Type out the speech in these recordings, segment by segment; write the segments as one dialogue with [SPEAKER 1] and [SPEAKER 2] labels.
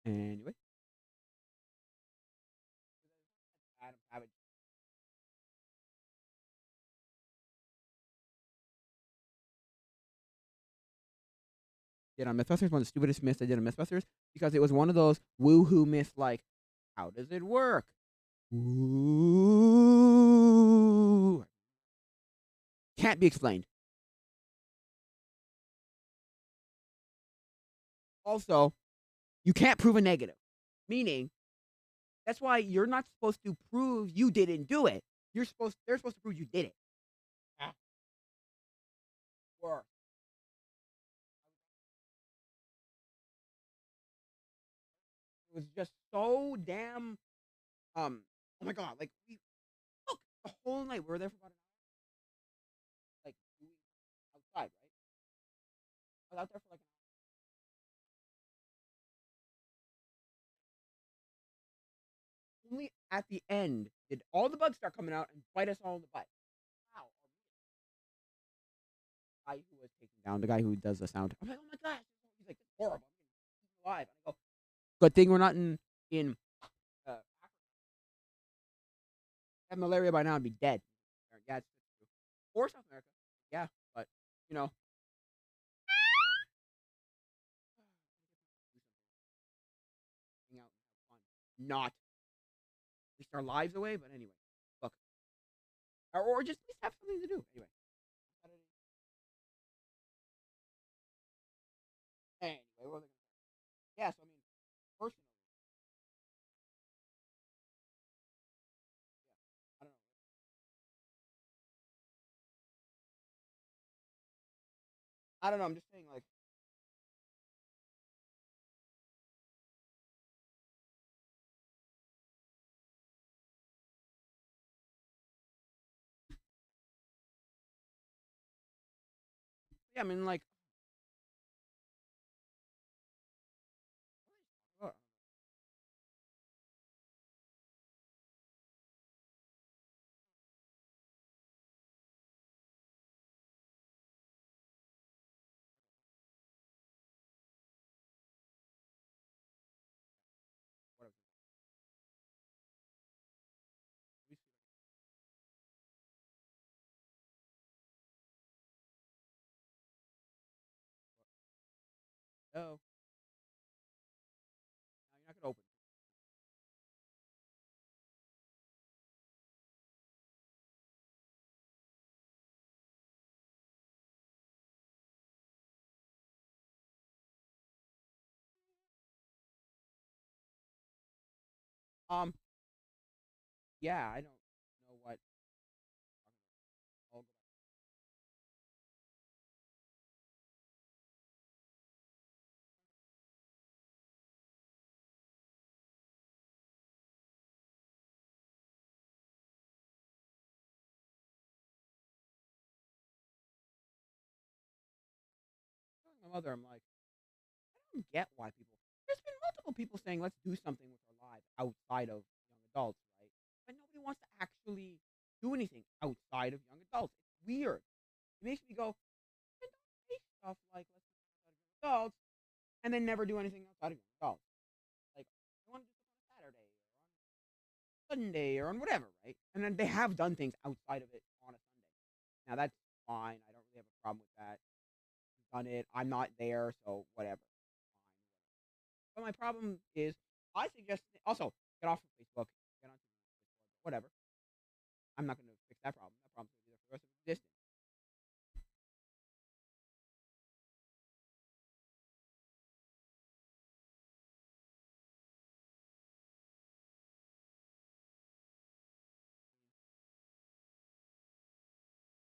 [SPEAKER 1] Anyway, Adam Savage. Did on Mythbusters, one of the stupidest myths I did on Mythbusters, because it was one of those woohoo myths like, how does it work? Ooh. Can't be explained. Also, you can't prove a negative, meaning that's why you're not supposed to prove you didn't do it. They're supposed to prove you did it. Ah, or it was just so damn oh my god, like we look the whole night. We were there for about an hour, like doing outside, right? I was out there for like an hour. Only at the end did all the bugs start coming out and bite us all in the butt. Wow. The guy who was taking down the guy who does the sound. I'm like, oh my gosh. He's like, it's horrible. I'm getting eaten alive. And I go, good thing we're not in Africa. Have malaria by now and be dead. Yeah, it's true. Or South America. Yeah, but you know, hang out and have fun. Not waste our lives away. But anyway, look, or just at least have something to do. Anyway, what was I gonna say? Yeah, so I mean, personally, yeah, I don't know. I don't know. I'm just saying, like, yeah, I mean, like, oh, whatever. Oh, no, you're not gonna open. Yeah, I don't know what. I'll telling my mother, I'm like, I don't get why people. There's been multiple people saying let's do something with our lives outside of young adults, right? But nobody wants to actually do anything outside of young adults. It's weird. It makes me go, then don't say stuff like let's do something outside of young adults, and then never do anything outside of young adults. Like, you want to do something on Saturday or on Sunday or on whatever, right? And then they have done things outside of it on a Sunday. Now that's fine. I don't really have a problem with that. Done it. I'm not there, so whatever. Fine. But my problem is, I suggest also get off of Facebook, get on Discord, whatever. I'm not going to fix that problem. That problem's going to be there for the rest of existence,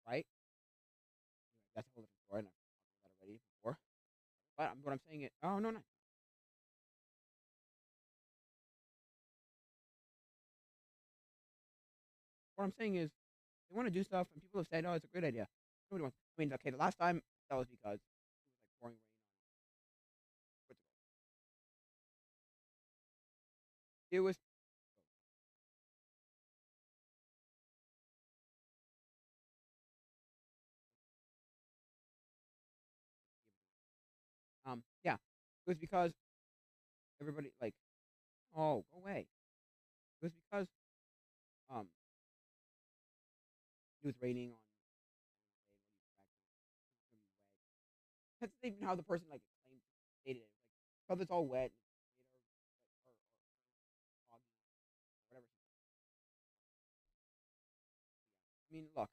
[SPEAKER 1] right? That's a whole different story, and I've talked about that already before. But what I'm saying is, oh no, no. What I'm saying is, they want to do stuff, and people have said, oh, it's a great idea. Nobody wants. I mean, okay, the last time that was because it was like pouring rain on Portugal. It was yeah, it was because everybody like, oh, go away. It was because um it was raining on that's even how the person like claimed stated it. Like because it's all wet, or whatever. I mean, look,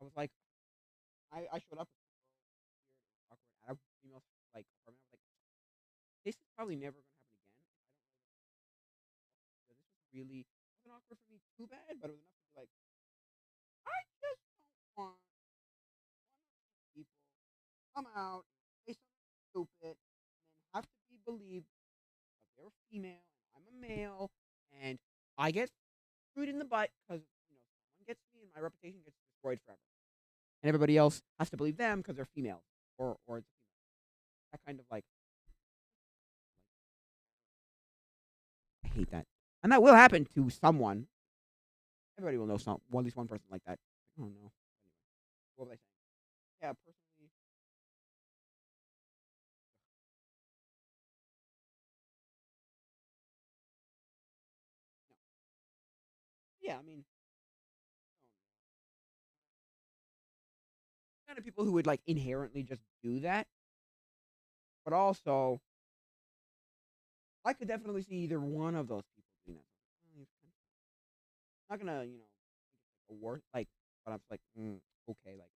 [SPEAKER 1] I was like, I showed up with some girl weird and awkward at a female like apartment. I was like, this is probably never gonna happen again. I don't know. This was really wasn't awkward for me too bad, but it was enough to be like, I just don't want people come out and say something stupid and then have to be believed because they're female and I'm a male and I get screwed in the butt because someone gets me and my reputation gets destroyed forever. And everybody else has to believe them because they're female or it's a female. That kind of like I hate that. And that will happen to someone. Everybody will know at least one person like that. Oh no. Anyway, what was I saying? Yeah, personally, no. Yeah, I mean, kind of people who would like inherently just do that, but also I could definitely see either one of those people doing that. I'm not gonna, think it's like a worse like, but I'm just like, okay, like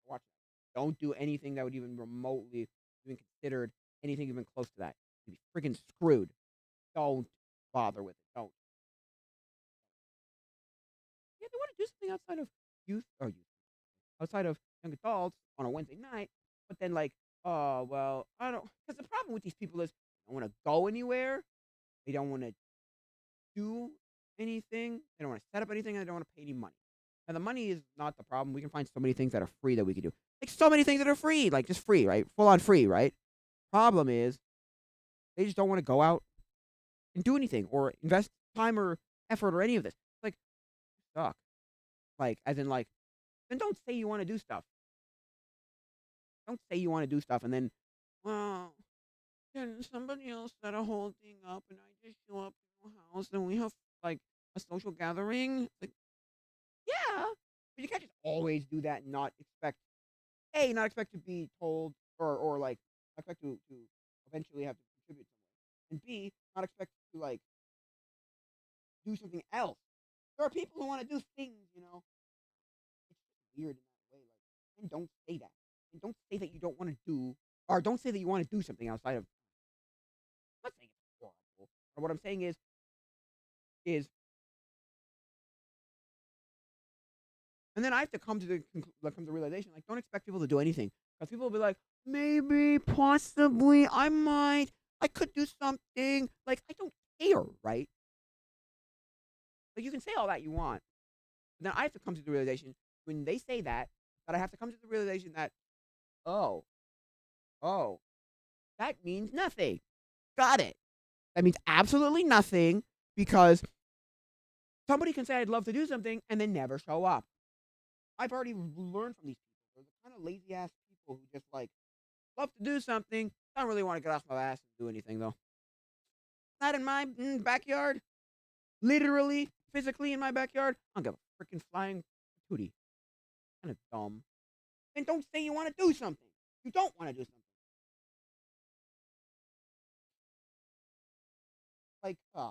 [SPEAKER 1] watch that. Don't do anything that would even remotely even considered anything even close to that. You'd be freaking screwed. Don't bother with it. Don't. Yeah, they want to do something outside of outside of young adults on a Wednesday night, but then like, oh well, I don't. Because the problem with these people is they don't want to go anywhere. They don't want to do anything. They don't want to set up anything, and they don't want to pay any money. And the money is not the problem. We can find so many things that are free that we can do. Like so many things that are free, like just free, right? Full on free, right? Problem is they just don't want to go out and do anything or invest time or effort or any of this. Like, suck. Like, as in, like, then don't say you want to do stuff. Don't say you want to do stuff and then, well, can somebody else set a whole thing up and I just show up to your house and we have like a social gathering? Like, yeah, but you can't just always do that and not expect not expect to be told or like expect to eventually have to contribute somewhere, and B, not expect to like do something else. There are people who want to do things. It's just weird in that way. Like, and don't say that. And don't say that you don't want to do, or don't say that you want to do something outside of. I'm not saying it's horrible. Or what I'm saying is, and then I have to come to come to the realization. Like, don't expect people to do anything because people will be like, maybe, possibly, I might, I could do something. Like, I don't care, right? Like, you can say all that you want, but then I have to come to the realization when they say that I have to come to the realization that, oh, oh, that means nothing. Got it. That means absolutely nothing because somebody can say I'd love to do something and then never show up. I've already learned from these people. They're the kind of lazy ass people who just like love to do something. Don't really want to get off my ass and do anything though. Not in my backyard. Literally, physically in my backyard. I don't give a freaking flying tootie. Kind of dumb. Then don't say you want to do something. You don't want to do something. Like, like,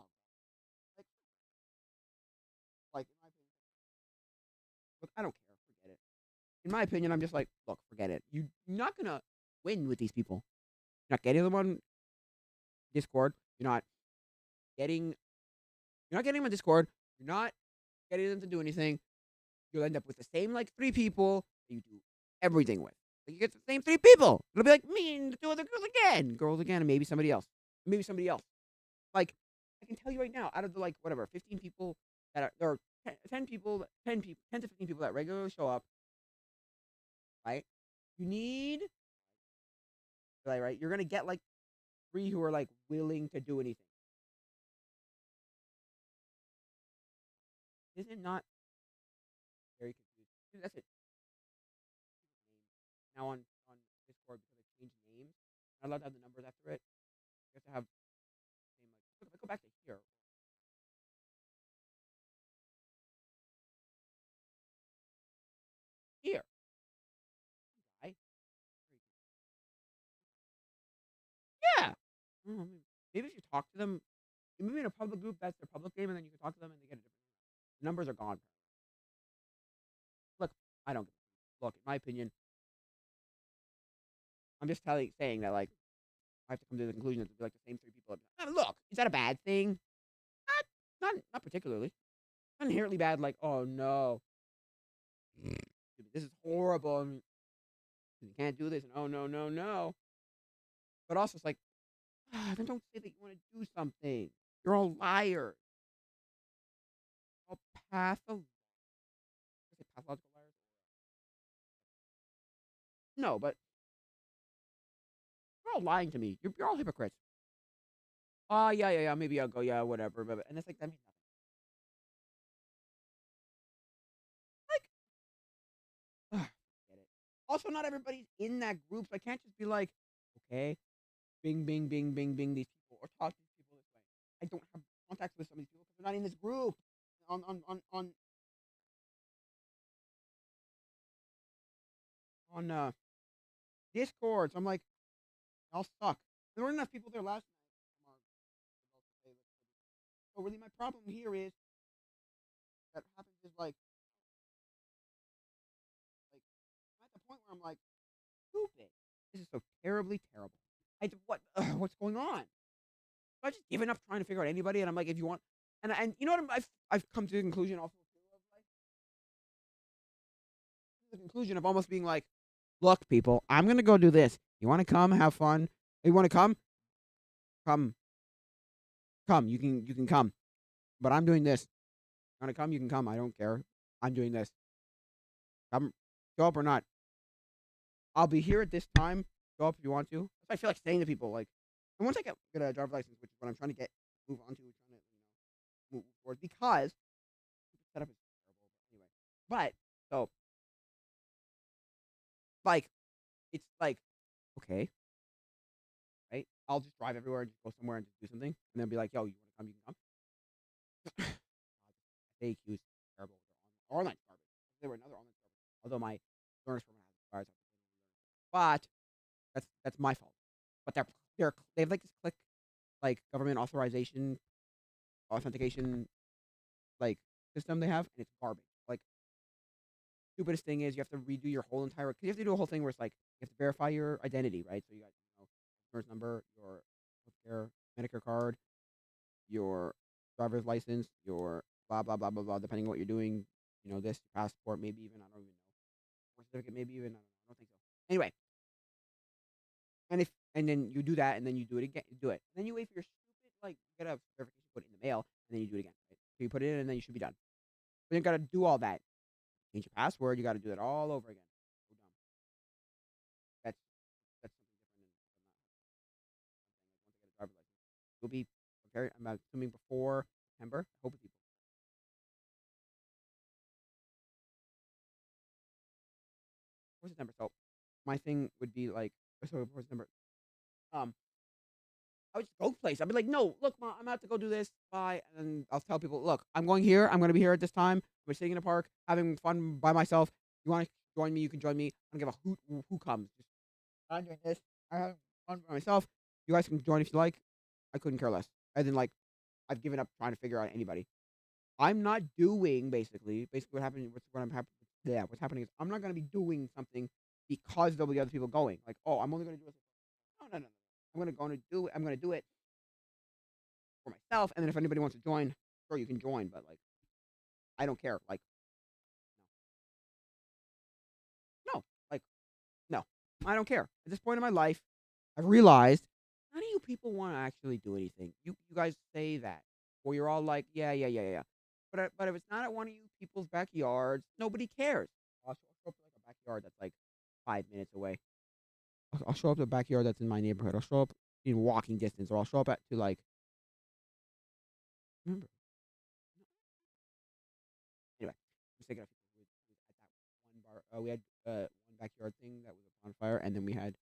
[SPEAKER 1] in my opinion, look, I don't care. Forget it. In my opinion, I'm just like, look, forget it. You're not gonna win with these people. You're not getting them on Discord. Getting you're not getting them on Discord. You're not getting them to do anything. You'll end up with the same like three people that you do everything with. Like you get the same three people. It'll be like me and the two other girls again, and maybe somebody else, maybe somebody else. Like I can tell you right now, out of the like whatever 15 people that are there are 10 people, 10 to 15 people that regularly show up, right? You need right. You're gonna get like three who are like willing to do anything. Is it not very confusing? That's it. Now on Discord because I changed names. Not allowed to have the numbers after it. You have to have the same, like, look, if I go back to here, here, I, yeah. Maybe if you talk to them, maybe in a public group, that's their public name, and then you can talk to them and they get a different. The numbers are gone. Look, I don't. Look, in my opinion, I'm just saying that like I have to come to the conclusion that it'll be like the same three people. Look, is that a bad thing? Not particularly. Not inherently bad. Like, oh no, this is horrible. You can't do this. And oh no, no, no. But also, it's like, then don't say that you want to do something. You're all liars. All pathological liars. No, but you're all lying to me. You're all hypocrites. Oh yeah, yeah, yeah. Maybe I'll go. Yeah, whatever. And it's like that means nothing. Like, get it. Also, not everybody's in that group, so I can't just be like, okay, bing, bing, bing, bing, bing these people or talk to these people this way. I don't have contacts with some of these people because they're not in this group. On Discord. So I'm like, I'll suck. There weren't enough people there last night. So really, my problem here is that happens is like I'm at the point where I'm like, stupid. This is so terribly terrible. What's going on? So I just given up trying to figure out anybody, and I'm like, if you want, and you know what, I've come to the conclusion also too of like the conclusion of almost being like, look, people, I'm gonna go do this. You want to come, have fun. You want to come, come, come. You can come, but I'm doing this. You want to come, you can come. I don't care. I'm doing this. Come, show up or not. I'll be here at this time. Show up if you want to. That's what I feel like saying to people. Like, and once I get a driver's license, which is what I'm trying to move on to, trying to move forward because the setup is terrible. But anyway, but so like it's like okay, right? I'll just drive everywhere and just go somewhere and just do something, and then be like, yo, you want to come? You can come. FAQ is terrible. Online garbage. They were another online garbage. Although my learner's program has expires, but that's my fault. But they have like this click like government authorization authentication like system they have, and it's garbage. Like stupidest thing is you have to redo your whole entire because you have to do a whole thing where it's like you have to verify your identity, right? So you got customer's number, your healthcare Medicare card, your driver's license, your blah blah blah blah blah. Depending on what you're doing, this passport, maybe even I don't even know, birth certificate, maybe even I don't think so. Anyway, and then you do that, and then you do it again, do it, and then you wait for your stupid like you get a verification code in the mail, and then you do it again. Right? So you put it in, and then you should be done. But you got to do all that. Change your password. You got to do it all over again. So dumb. That's something different than I'm saying. Like once I get a driver's license, you'll be very. I'm assuming before September. I hope people. Before September. So my thing would be like so before September. Um, I would just go place. I'd be like, no, look, Mom, I'm about to go do this. Bye. And then I'll tell people, look, I'm going here. I'm going to be here at this time. We're sitting in a park, having fun by myself. You want to join me? You can join me. I don't give a hoot who comes. Just I'm doing this. I have fun by myself. You guys can join if you like. I couldn't care less. As in, like, I've given up trying to figure out anybody. I'm not doing basically what happened. What I'm happy. Yeah, what's happening is I'm not going to be doing something because there'll be other people going. Like, oh, I'm only going to do it. No, no, no, no. I'm going to do it for myself. And then if anybody wants to join, sure you can join. But like, I don't care. Like, no, like, no, I don't care. At this point in my life, I've realized none of you people want to actually do anything. You guys say that, or you're all like, yeah, yeah, yeah, yeah. But if it's not at one of you people's backyards, nobody cares. I'll show up to like a backyard that's like 5 minutes away. I'll show up to a backyard that's in my neighborhood. I'll show up in walking distance, or I'll show up to like. Remember, anyway, I'm just thinking of people who at that one bar. We had one backyard thing that was a bonfire, and then we had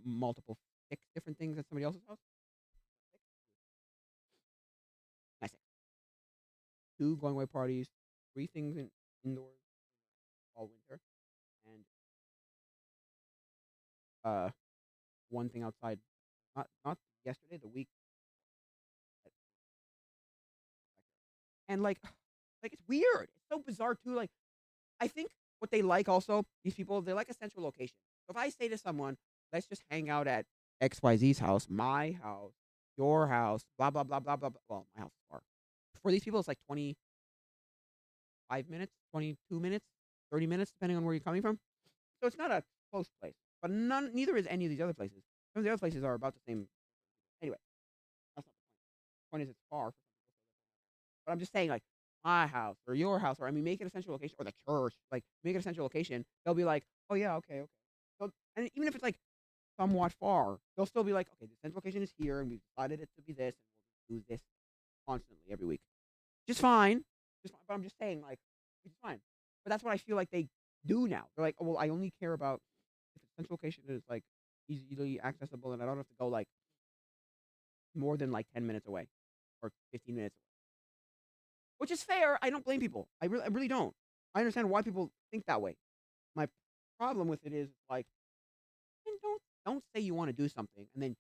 [SPEAKER 1] multiple 6 different things at somebody else's house. 6? I say 2 going away parties, 3 things indoors all winter, and 1 thing outside. Not yesterday, the week. And like it's weird. It's so bizarre too. Like I think what they like also, these people, they like a central location. So if I say to someone, let's just hang out at XYZ's house, my house, your house, blah blah blah blah blah blah. Well, my house is far. For these people, it's like 25 minutes, 22 minutes, 30 minutes, depending on where you're coming from. So it's not a close place. But neither is any of these other places. Some of the other places are about the same. Anyway, that's not the point. The point is it's far. But I'm just saying, like, my house or your house, or I mean, make it a central location, or the church, like, make it a central location. They'll be like, oh yeah, okay, okay. So, and even if it's like somewhat far, they'll still be like, okay, the central location is here, and we've decided it to be this, and we'll do this constantly every week. Just fine. Just fine. But I'm just saying, like, it's fine. But that's what I feel like they do now. They're like, oh, well, I only care about if the central location is like easily accessible, and I don't have to go like more than like 10 minutes away or 15 minutes away. Which is fair. I don't blame people. I really don't. I understand why people think that way. My problem with it is like, then don't say you want to do something, and then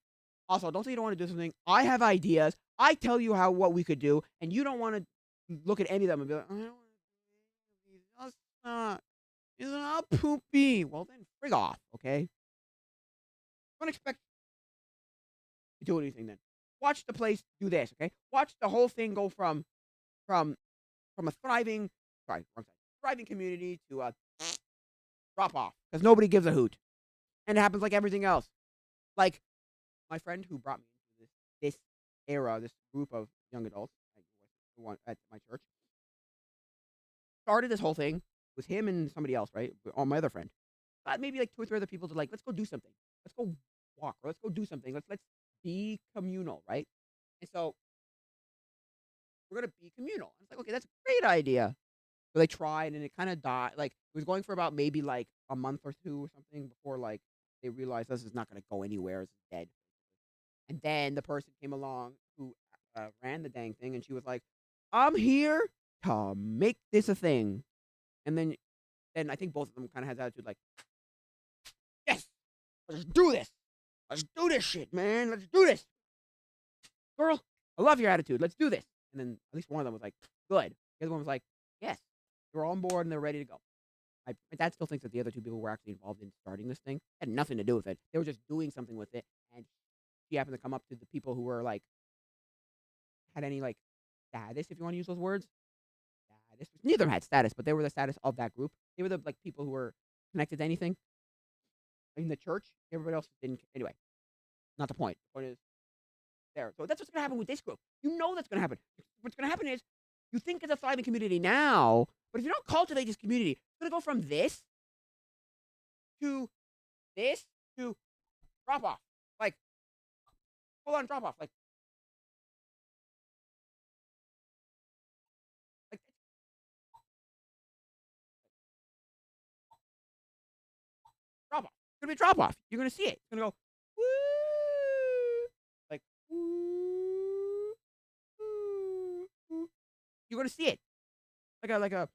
[SPEAKER 1] also don't say you don't want to do something. I have ideas. I tell you what we could do, and you don't want to look at any of them and be like, I don't want to do any of these. That's not. It's not poopy. Well then, frig off. Okay. Don't expect to do anything then. Watch the place do this. Okay. Watch the whole thing go from from a thriving, sorry, wrong side, thriving community to a drop off because nobody gives a hoot, and it happens like everything else. Like my friend who brought me into this era, this group of young adults, like the one at my church, started this whole thing with him and somebody else, right? Or my other friend, maybe like 2 or 3 other people to like, let's go do something, let's go walk, or let's go do something, let's be communal, right? And so we're gonna be communal. And it's like, okay, that's a great idea. So they tried, and it kind of died. Like it was going for about maybe like a month or 2 or something before like they realized this is not going to go anywhere. It's dead. And then the person came along who ran the dang thing, and she was like, "I'm here to make this a thing." And then I think both of them kind of had the attitude like, "Yes, let's do this. Let's do this shit, man. Let's do this, girl. I love your attitude. Let's do this." And then at least one of them was like, "Good." The other one was like, "Yes." They're all on board and they're ready to go. My dad still thinks that the other 2 people were actually involved in starting this thing. Had nothing to do with it. They were just doing something with it, and she happened to come up to the people who were like had any like status, if you want to use those words. Status. Neither of them had status, but they were the status of that group. They were the like people who were connected to anything in the church. Everybody else didn't. Anyway, not the point. The point is there. So that's what's going to happen with this group. You know that's going to happen. What's going to happen is you think it's a thriving community now, but if you don't cultivate this community, it's going to go from this to this to drop off. Like, full on drop off. Like drop off. It's going to be a drop off. You're going to see it. It's going to go, woo. Like, woo, woo, woo. You're going to see it. Like a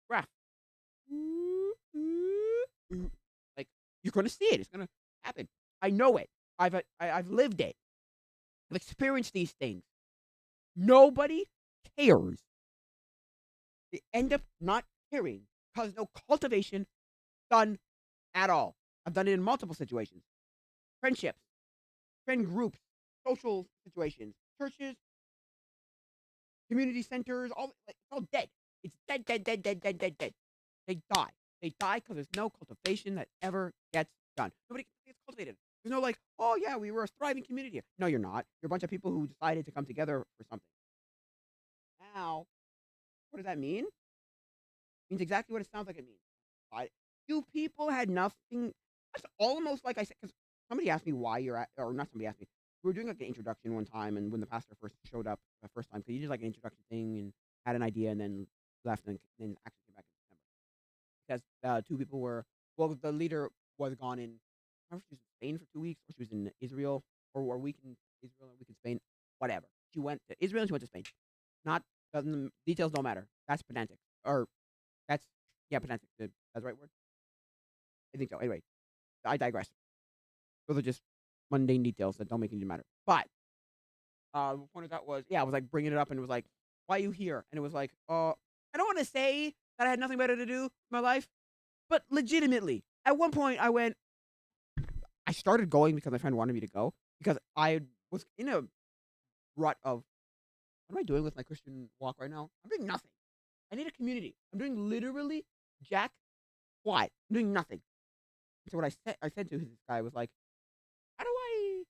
[SPEAKER 1] graph. Like you're gonna see it. It's gonna happen. I know it. I've lived it. I've experienced these things. Nobody cares. They end up not caring because no cultivation done at all. I've done it in multiple situations. Friendships, friend groups, social situations, churches, community centers, all like, it's all dead. It's dead, dead, dead, dead, dead, dead, dead. They die. They die because there's no cultivation that ever gets done. Nobody gets cultivated. There's no like, oh yeah, we were a thriving community. No, you're not. You're a bunch of people who decided to come together for something. Now, what does that mean? It means exactly what it sounds like it means. You people had nothing. That's almost like I said, because somebody asked me why you're at, or not somebody asked me. We were doing like an introduction one time, and when the pastor first showed up the first time, because he did like an introduction thing and had an idea, and then left, and then actually came back in December because 2 people were, well, the leader was gone in I don't know if she was in Spain for 2 weeks, or she was in Israel, or a week in Israel and a week in Spain, whatever. She went to Israel and she went to Spain. Not doesn't details don't matter. That's pedantic, or that's yeah, pedantic. That's the right word. I think so. Anyway, I digress. Those are just mundane details that don't make any matter. But the point of that was, yeah, I was like bringing it up, and it was like, "Why are you here?" And it was like, I don't want to say that I had nothing better to do in my life, but legitimately, at one point, I started going because my friend wanted me to go because I was in a rut of what am I doing with my Christian walk right now? I'm doing nothing. I need a community. I'm doing literally jack what? I'm doing nothing. So what I said to this guy was like, how do I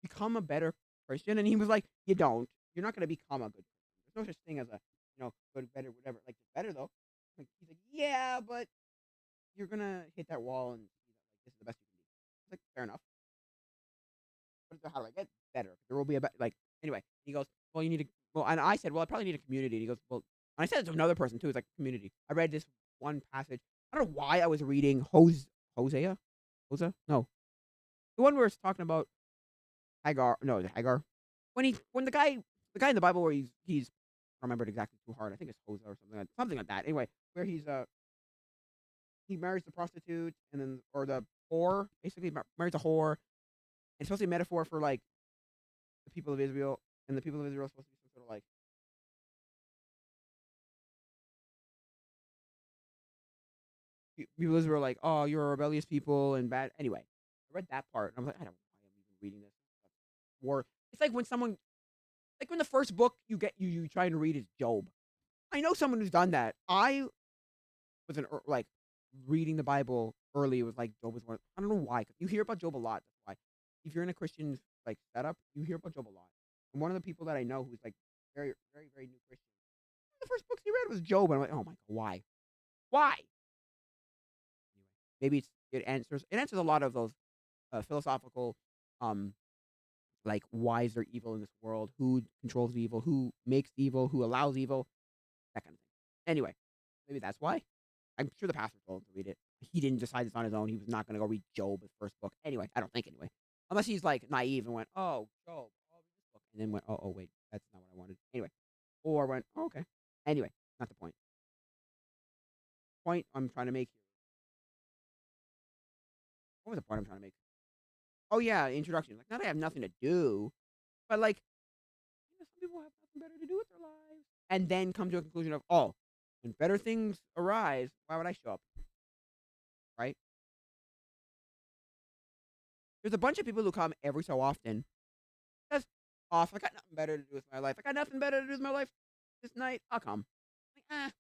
[SPEAKER 1] become a better Christian? And he was like, you don't. You're not going to become a good Christian. There's no such thing as a, good, better, whatever. Like, it's better though. Like, he's like, yeah, but you're going to hit that wall and see that, like, this is the best you can be. I was like, fair enough. But how do I get better? There will be a, like, anyway, he goes, well, you need to, well, and I said, well, I probably need a community. And he goes, well, and I said it to another person too. It's like community. I read this one passage. I don't know why I was reading Hosea? Hosea? No. The one where it's talking about Hagar. No, is it Hagar? When the guy in the Bible where he's I don't remember it exactly too hard. I think it's Hosea or something like that. Anyway, where he marries the prostitute and then or the whore, basically marries a whore. And it's supposed to be a metaphor for like the people of Israel, and the people of Israel are supposed to be some sort of like people of Israel are like, oh, you're a rebellious people and bad. Anyway, I read that part and I was like, I don't know why I'm even reading this. War. It's like when the first book you try and read is Job. I know someone who's done that. I was like reading the Bible early. It was like Job was one. I don't know why. 'Cause you hear about Job a lot. That's why. If you're in a Christian like setup, you hear about Job a lot. And one of the people that I know who's like very, very, very new Christian. One of the first books he read was Job, and I'm like, oh my god, why? Why? Anyway, maybe it answers a lot of those philosophical, um, like why is there evil in this world? Who controls evil? Who makes evil? Who allows evil? That kind of thing. Anyway, maybe that's why. I'm sure the pastor told him to read it. He didn't decide this on his own. He was not going to go read Job, his first book. Anyway, I don't think anyway. Unless he's like naive and went, oh, Job, oh, this book. And then went, oh, wait, that's not what I wanted. Anyway. Or went, oh, okay. Anyway, not the point. Point I'm trying to make here. What was the point I'm trying to make? Oh, yeah, introduction. Like, not that I have nothing to do, but like, some people have nothing better to do with their lives. And then come to a conclusion of, oh, when better things arise, why would I show up? Right? There's a bunch of people who come every so often. That's off. I got nothing better to do with my life. I got nothing better to do with my life this night. I'll come. Like, I got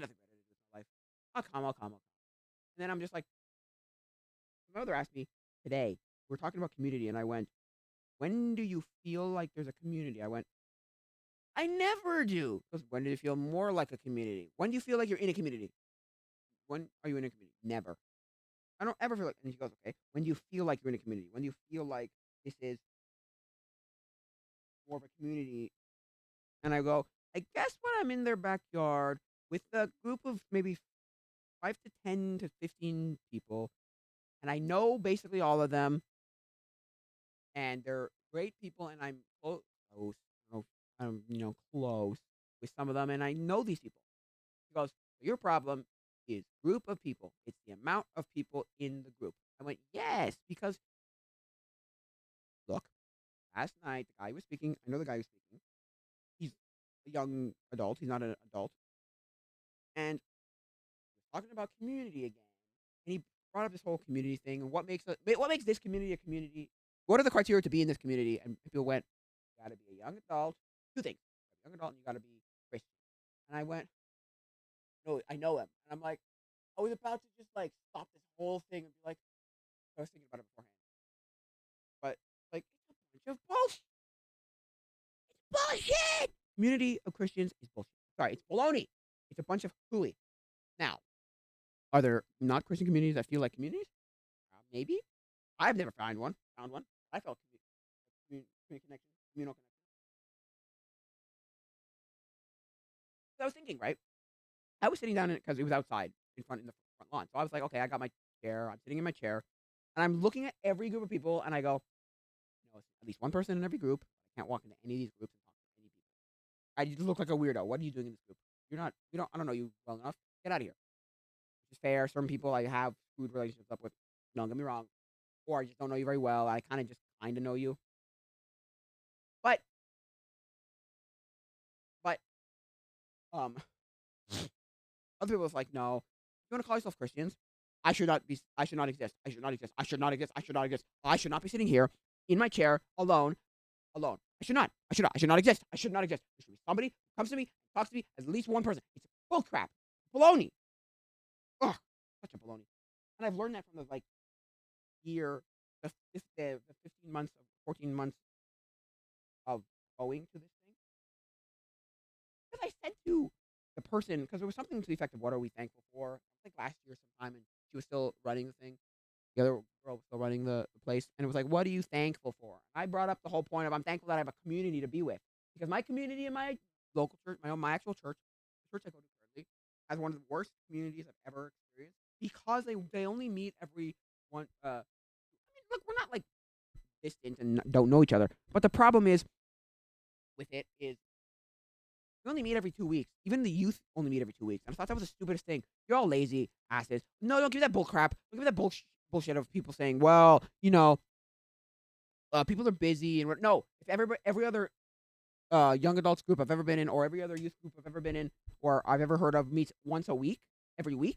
[SPEAKER 1] nothing better to do with my life. I'll come. And then I'm just like, my mother asked me today, we're talking about community, and I went, when do you feel like there's a community? I went, I never do. Because when do you feel more like a community? When do you feel like you're in a community? When are you in a community? Never. I don't ever feel like, and she goes, okay, when do you feel like you're in a community? When do you feel like this is more of a community? And I go, I guess when I'm in their backyard with a group of maybe 5 to 10 to 15 people, and I know basically all of them, and they're great people, and I'm close, I'm close with some of them, and I know these people. He goes, your problem is group of people. It's the amount of people in the group. I went, yes, because look, last night the guy was speaking. I know the guy was speaking. He's a young adult. He's not an adult, and he was talking about community again. And he brought up this whole community thing and what makes this community a community. What are the criteria to be in this community? And people went, you got to be a young adult. Two things: you gotta be a young adult, and you got to be Christian. And I went, no, I know him, and I'm like, I was about to just like stop this whole thing and be like, I was thinking about it beforehand, but like it's a bunch of bullshit. Bullshit. Community of Christians is bullshit. Sorry, it's baloney. It's a bunch of hooey. Now, are there not Christian communities that feel like communities? Maybe. I've never found one. Found one. I felt community connection, communal connection. So I was thinking, right? I was sitting down because it was outside in the front lawn. So I was like, okay, I got my chair. I'm sitting in my chair. And I'm looking at every group of people, and I go, it's at least one person in every group. I can't walk into any of these groups and talk to any people. I just look like a weirdo. What are you doing in this group? You're not. You don't. I don't know you well enough. Get out of here. Which is fair. Certain people I have screwed relationships up with. Don't get me wrong. Or I just don't know you very well. I kind of know you. But but um, other people is like, no. You want to call yourself Christians? I should not be. I should not exist. I should not exist. I should not exist. I should not exist. I should not be sitting here in my chair alone. Alone. I should not. I should not. I should not exist. I should not exist. There should be somebody who comes to me, talks to me, at least one person. It's bull crap. Baloney. Ugh. Such a baloney. And I've learned that from the year, the 15 months of 14 months of going to this thing. Because I said to the person, because there was something to the effect of what are we thankful for? It was like last year sometime, and she was still running the thing. The other girl was still running the place, and it was like, what are you thankful for? I brought up the whole point of I'm thankful that I have a community to be with. Because my community in my local church, my actual church, the church I go to currently, has one of the worst communities I've ever experienced. Because they only meet every one. I mean, look, we're not like distant and don't know each other. But the problem is with it is we only meet every 2 weeks. Even the youth only meet every 2 weeks. And I thought that was the stupidest thing. You're all lazy asses. No, don't give me that bull crap. Don't give me that bullshit of people saying, well, people are busy and no. If every other young adults group I've ever been in, or every other youth group I've ever been in, or I've ever heard of meets once a week, every week,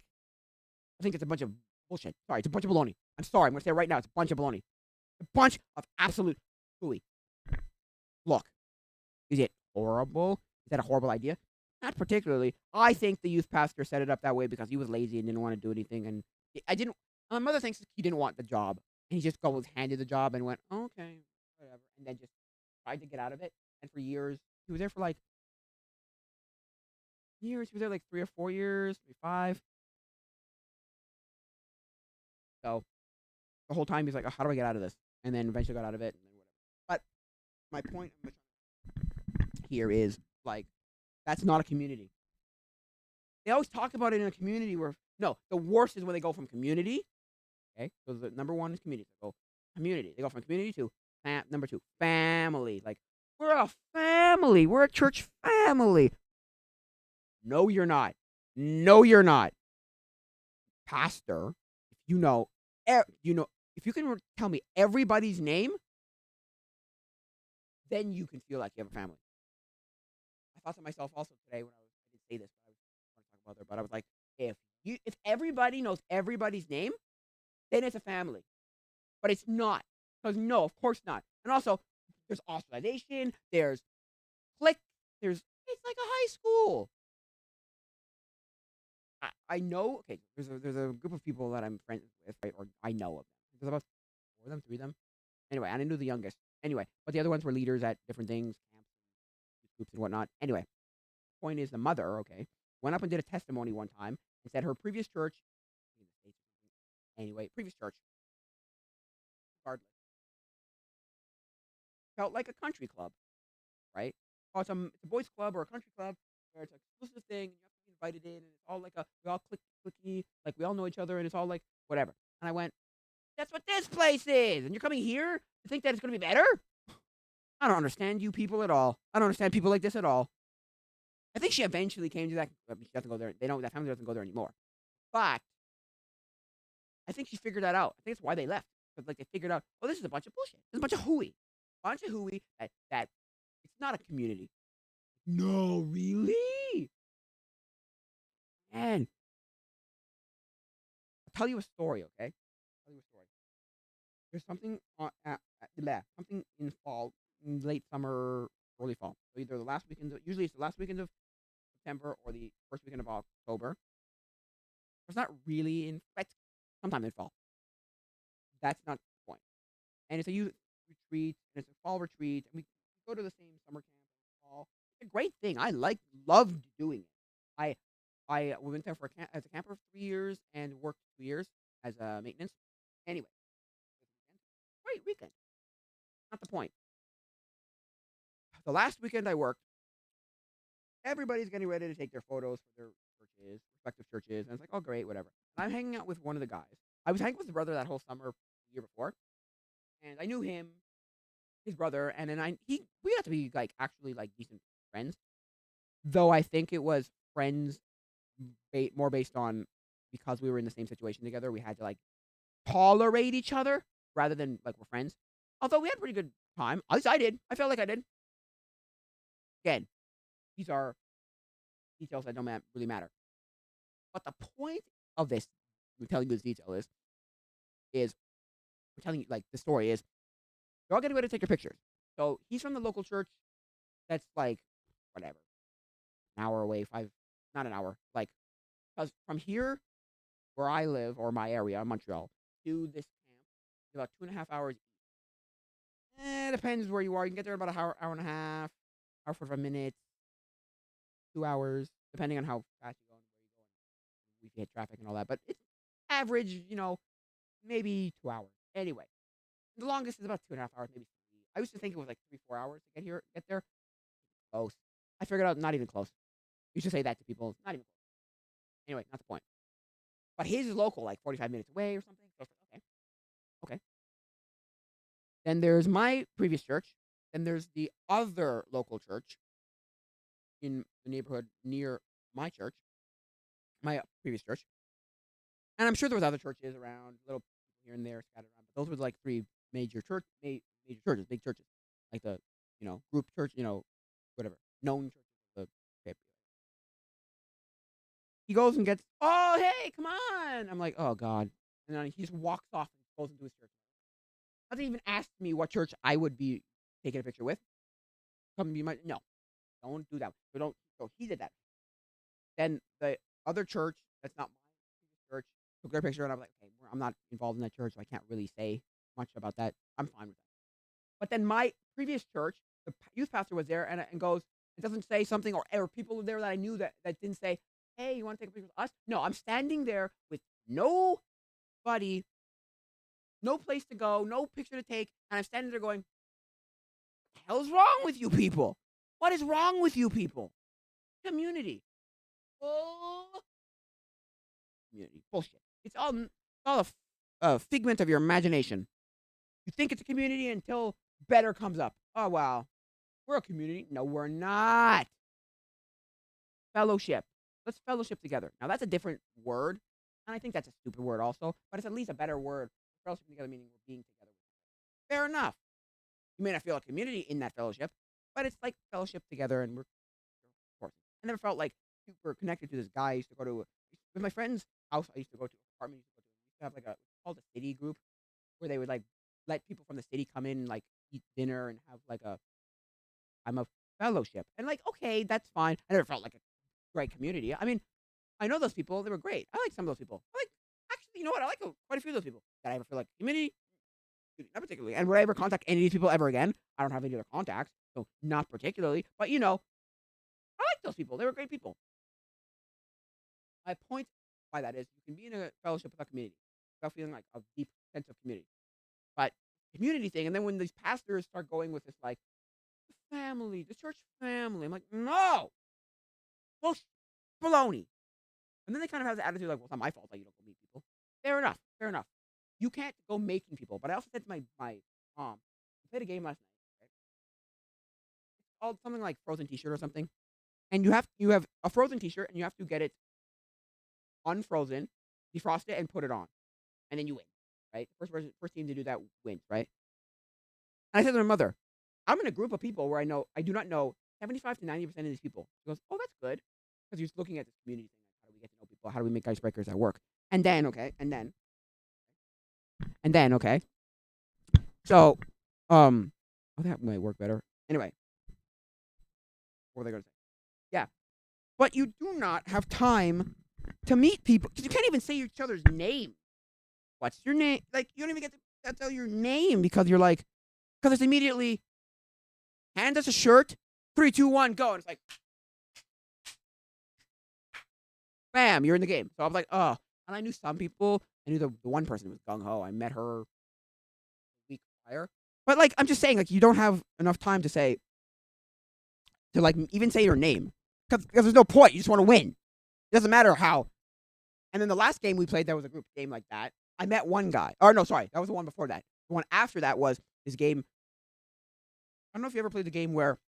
[SPEAKER 1] I think it's a bunch of bullshit. Sorry, it's a bunch of baloney. I'm sorry. I'm going to say it right now. It's a bunch of baloney. A bunch of absolute hooey. Look, is it horrible? Is that a horrible idea? Not particularly. I think the youth pastor set it up that way because he was lazy and didn't want to do anything. And I didn't. My mother thinks he didn't want the job, and he just was handed the job and went, oh, okay, whatever, and then just tried to get out of it. And for years, he was there for years. He was there 3 or 4 years, maybe 5. So the whole time he's like, oh, how do I get out of this? And then eventually got out of it, and then whatever. But my point here is that's not a community. They always talk about it in a community where no, the worst is when they go from community. Okay, so the number one is community. They go community. They go from community to number 2, family. Like we're a family. We're a church family. No, you're not. No, you're not. Pastor, if if you can tell me everybody's name, then you can feel like you have a family. I thought to myself also today when I didn't say this, but I was going to talk about it, but I was like, if everybody knows everybody's name, then it's a family. But it's not. Because no, of course not. And also, there's ostracization, there's clique, it's like a high school. I know, okay, there's a group of people that I'm friends with, right, or I know of them. There's about 4 of them, 3 of them. Anyway, I knew the youngest. Anyway, but the other ones were leaders at different things, camps, groups, and whatnot. Anyway, point is the mother, okay, went up and did a testimony one time and said her previous church, previous church, regardless, felt like a country club, right? Oh, it's a boys' club or a country club where it's an exclusive thing and you have to be invited in and it's all we all clicky, like we all know each other and it's all like whatever. And I went, that's what this place is. And you're coming here to think that it's going to be better? I don't understand you people at all. I don't understand people like this at all. I think she eventually came to that. She doesn't go there. That family doesn't go there anymore. But I think she figured that out. I think that's why they left. Because they figured out, oh, this is a bunch of bullshit. This is a bunch of hooey. Bunch of hooey that it's not a community. No, really? Man. I'll tell you a story, okay? There's something something in fall, in late summer, early fall. So either the last weekend, usually it's the last weekend of September or the first weekend of October. It's not really in fact sometime in fall. That's not the point. And it's a youth retreat and it's a fall retreat and we go to the same summer camp in the fall. It's a great thing. I loved doing it. We went there as a camper for 3 years and worked 2 years as a maintenance. Anyway, great weekend. Not the point. The last weekend I worked, everybody's getting ready to take their photos for their churches, respective churches, and it's like, oh great, whatever. And I'm hanging out with one of the guys. I was hanging with the brother that whole summer the year before, and I knew him, his brother, and then we got to be like actually like decent friends. Though I think it was friends more based on because we were in the same situation together. We had to like tolerate each other rather than like we're friends. Although we had a pretty good time. At least I did. I felt like I did. Again, these are details that don't really matter. But the point of this, we're telling you this detail is we're telling you like the story is you're all getting ready to take your pictures. So he's from the local church that's like whatever, an hour away, not an hour, like because from here where I live or my area, Montreal, to this camp, it's about 2.5 hours. Depends where you are. You can get there in about an hour and a half, hour 45 minutes, 2 hours, depending on how fast you go and where you go and if you hit traffic and all that. But it's average, maybe 2 hours. Anyway, the longest is about 2.5 hours, maybe 3. I used to think it was like 3-4 hours to get there. Close. I figured out not even close. You should say that to people. Not even close. Anyway, not the point. But his is local, like 45 minutes away or something. So okay. Then there's my previous church. Then there's the other local church in the neighborhood near my church, my previous church. And I'm sure there was other churches around, little people here and there scattered around. But those were like 3 major churches, big churches, like the group church, whatever, known churches. Okay. He goes and gets, oh hey, come on! I'm like, oh god, and then he just walks off and goes into his church. Doesn't even ask me what church I would be taking a picture with. Come be no, don't do that. So he did that. Then the other church that's not my church took their picture, and I'm like, okay, I'm not involved in that church, so I can't really say much about that. I'm fine with that. But then my previous church, the youth pastor was there and goes, it doesn't say something, or people there that I knew that didn't say, hey, you want to take a picture with us? No, I'm standing there with nobody, no place to go, no picture to take, and I'm standing there going, what the hell's wrong with you people? What is wrong with you people? Community. Oh, community. Bullshit. It's all a figment of your imagination. You think it's a community until better comes up. Oh, wow. We're a community. No, we're not. Fellowship. Let's fellowship together. Now, that's a different word, and I think that's a stupid word also, but it's at least a better word. Fellowship together meaning we're being together. Fair enough. You may not feel a community in that fellowship, but it's like fellowship together, and we're, of course. I never felt like super connected to this guy I used to go to. With my friend's house, I used to go to, apartment I used to have like it's called a city group, where they would like let people from the city come in and like eat dinner and have like I'm a fellowship. And like, okay, that's fine. I never felt like a great community. I mean, I know those people. They were great. I like some of those people. Actually, you know what? I like quite a few of those people. Did I ever feel like community? Not particularly. And would I ever contact any of these people ever again? I don't have any other contacts, so not particularly. But, I like those people. They were great people. My point by that is you can be in a fellowship with a community without feeling like a deep sense of community. But community thing, and then when these pastors start going with this, like, the family, the church family, I'm like, no! Bullshit. Baloney. And then they kind of have the attitude like, well, it's not my fault that you don't go meet people. Fair enough. You can't go making people. But I also said to my mom, we played a game last night, right? It's called something like Frozen T-shirt or something. And you have a Frozen T-shirt, and you have to get it unfrozen, defrost it, and put it on. And then you win, right? First team to do that wins, right? And I said to my mother, I'm in a group of people where I do not know 75 to 90% of these people. She goes, oh, that's good. Because you're looking at this community thing. Like, how do we get to know people? How do we make icebreakers at work? And then, okay. So, that might work better. Anyway. What were they going to say? Yeah. But you do not have time to meet people. Because you can't even say each other's name. What's your name? Like, you don't even get to tell your name because it's immediately, hand us a shirt, 3, 2, 1, go. And it's like, bam, you're in the game. So I'm like, oh. And I knew some people. I knew the one person who was gung-ho. I met her a week prior. But, like, I'm just saying, like, you don't have enough time to like, even say your name. Because there's no point. You just want to win. It doesn't matter how. And then the last game we played, there was a group game like that. I met one guy. Or no, sorry, that was the one before that. The one after that was this game. I don't know if you ever played the game where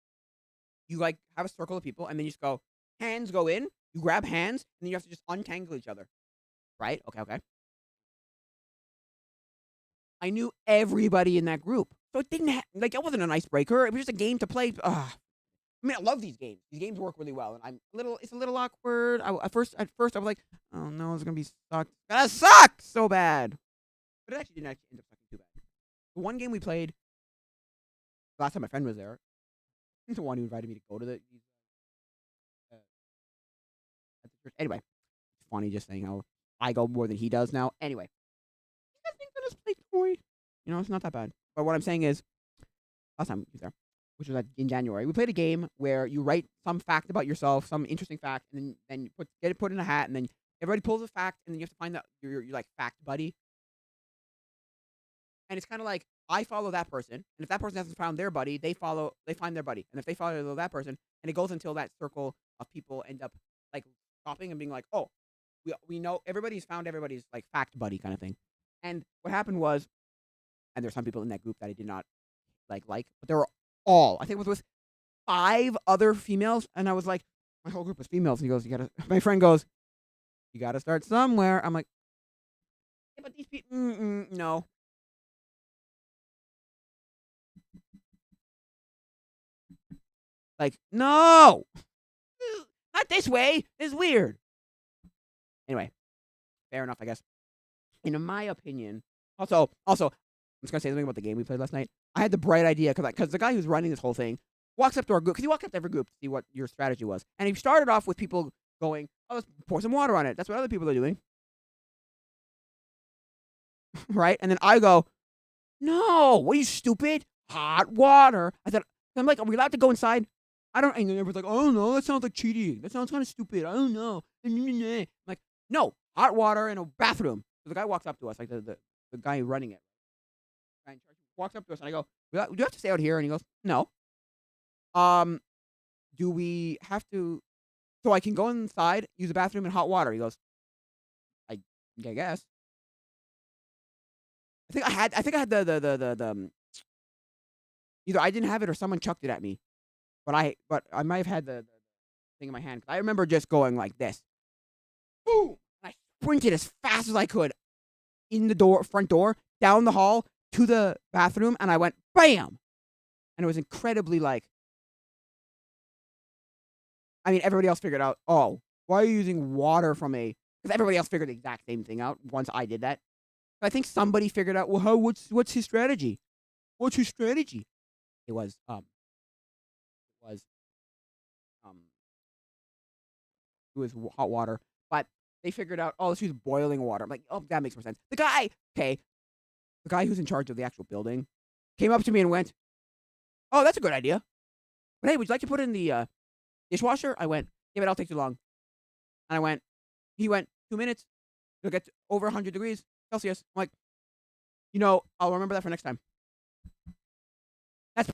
[SPEAKER 1] you like have a circle of people and then you just go hands go in. You grab hands and then you have to just untangle each other. Right? Okay, okay. I knew everybody in that group, so it didn't like it wasn't an icebreaker. It was just a game to play. I mean, I love these games. These games work really well, and it's a little awkward. At first, I was like, oh no, it's gonna be suck. Gonna suck so bad. But it actually didn't actually end up sucking too bad. The one game we played last time my friend was there, the one who invited me to go to uh, at the church. Anyway, it's funny just saying how I go more than he does now. Anyway, I think that is play toy. It's not that bad. But what I'm saying is, last time he was there, which was in January, we played a game where you write some fact about yourself, some interesting fact, and then you get it put in a hat, and then everybody pulls a fact, and then you have to find your like fact buddy. And it's kind of like I follow that person, and if that person hasn't found their buddy, they find their buddy, and if they follow that person, and it goes until that circle of people end up like stopping and being like, oh, we know everybody's found everybody's like fact buddy kind of thing. And what happened was, and there's some people in that group that I did not like, but they were all, I think it was with 5 other females, and I was like, my whole group was females, and he goes, my friend goes, you gotta start somewhere. I'm like, yeah, but these people, no. Like, no! Not this way! This is weird. Anyway, fair enough, I guess. In my opinion, also, I'm just gonna say something about the game we played last night. I had the bright idea, because the guy who's running this whole thing walks up to our group, because he walked up to every group to see what your strategy was. And he started off with people going, oh, let's pour some water on it. That's what other people are doing. Right? And then I go, no, what are you, stupid? Hot water. I'm like, are we allowed to go inside? I don't, and then everyone's like, oh no, that sounds like cheating. That sounds kind of stupid. I don't know. I'm like, no, hot water in a bathroom. So the guy walks up to us, like the guy running it. The guy in charge walks up to us, and I go, do you have to stay out here? And he goes, no. Do we have to, so I can go inside, use the bathroom in hot water? He goes, I guess. I think I had the either I didn't have it or someone chucked it at me. But I might have had the thing in my hand. I remember just going like this. Boom! And I sprinted as fast as I could in the front door, down the hall, to the bathroom, and I went BAM! And it was incredibly like, I mean, everybody else figured out, oh, why are you using water from because everybody else figured the exact same thing out once I did that. But I think somebody figured out, well, what's his strategy? What's his strategy? It was um it was hot water, but they figured out, oh, let's use boiling water. I'm like, oh, that makes more sense. The guy who's in charge of the actual building came up to me and went, oh, that's a good idea. But hey, would you like to put it in the dishwasher? I went, yeah, but I'll take too long. And he went, 2 minutes. It'll get to over 100 degrees Celsius. I'm like, I'll remember that for next time. That's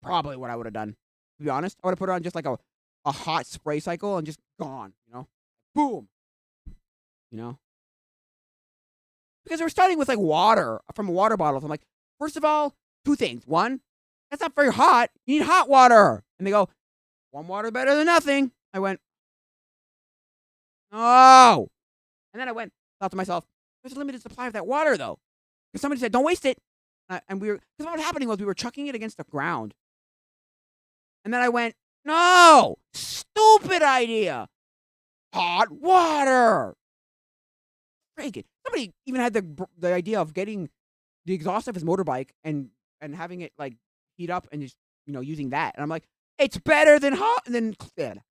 [SPEAKER 1] probably what I would have done. To be honest, I would have put it on just like a hot spray cycle and just gone, boom, because we're starting with like water from water bottles. I'm like, first of all, 2 things. One, that's not very hot. You need hot water. And they go, warm water better than nothing. I went, oh, and then I thought to myself, there's a limited supply of that water though, because somebody said don't waste it, and because what was happening was we were chucking it against the ground, and then I went, no, stupid idea. Hot water. Freaking. Somebody even had the idea of getting the exhaust of his motorbike and having it like heat up and just using that. And I'm like, it's better than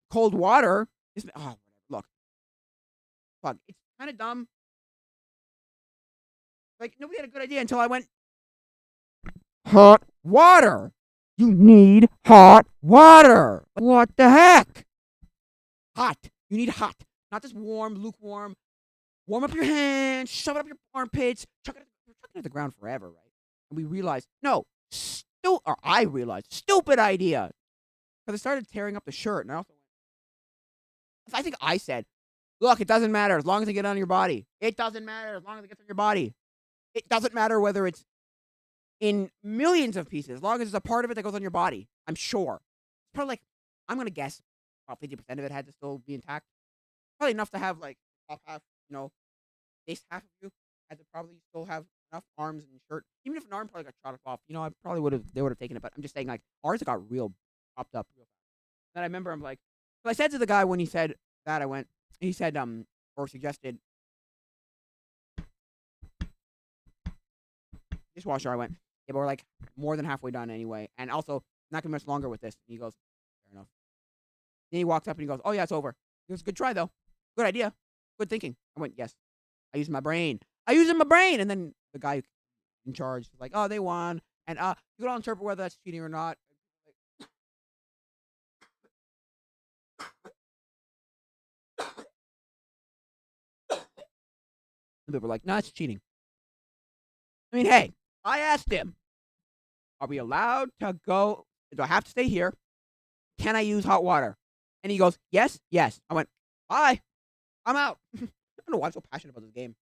[SPEAKER 1] cold water. Whatever. Look, fuck. It's kind of dumb. Like nobody had a good idea until I went, hot water. You need hot water. What the heck? Hot. You need hot. Not just warm, lukewarm. Warm up your hands, shove it up your armpits, chuck it at the ground forever, right? And we realized, I realized, stupid idea. Because I started tearing up the shirt, and I think I said, look, it doesn't matter as long as it gets on your body. It doesn't matter as long as it gets on your body. It doesn't matter whether it's in millions of pieces, as long as it's a part of it that goes on your body. I'm sure. It's probably like I'm gonna guess about 50% of it had to still be intact. Probably enough to have like top half, base half of you had to probably still have enough arms and shirt. Even if an arm probably got shot off, I probably they would have taken it. But I'm just saying, like ours got real popped up real fast. Then I remember I'm like, so I said to the guy when he said that he said or suggested dishwasher. I went, yeah, but we're like more than halfway done anyway, and also not gonna be much longer with this. And he goes, fair enough. Then he walks up and he goes, oh yeah, it's over. He goes, good try though, good idea, good thinking. I went, yes, I used my brain. I used my brain, and then the guy in charge was like, oh, they won, and you can all interpret whether that's cheating or not. And people were like, no, it's cheating. I mean, hey, I asked him, are we allowed to go? Do I have to stay here? Can I use hot water? And he goes, yes, yes. I went, bye. I'm out. I don't know why I'm so passionate about this game.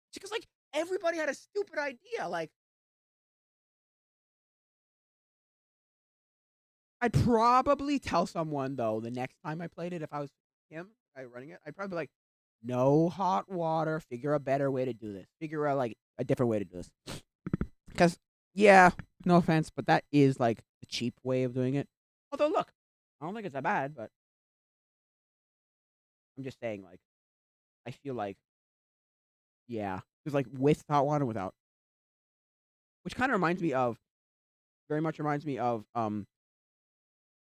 [SPEAKER 1] It's because, like, everybody had a stupid idea. Like, I'd probably tell someone, though, the next time I played it, if I was him, the guy running it, I'd probably be like, no hot water. Figure a better way to do this. Figure out, like, a different way to do this. Because, yeah, no offense, but that is, like, the cheap way of doing it. Although, look, I don't think it's that bad, but I'm just saying, like, I feel like, yeah, there's, like, with hot water, without. Which kind of very much reminds me of,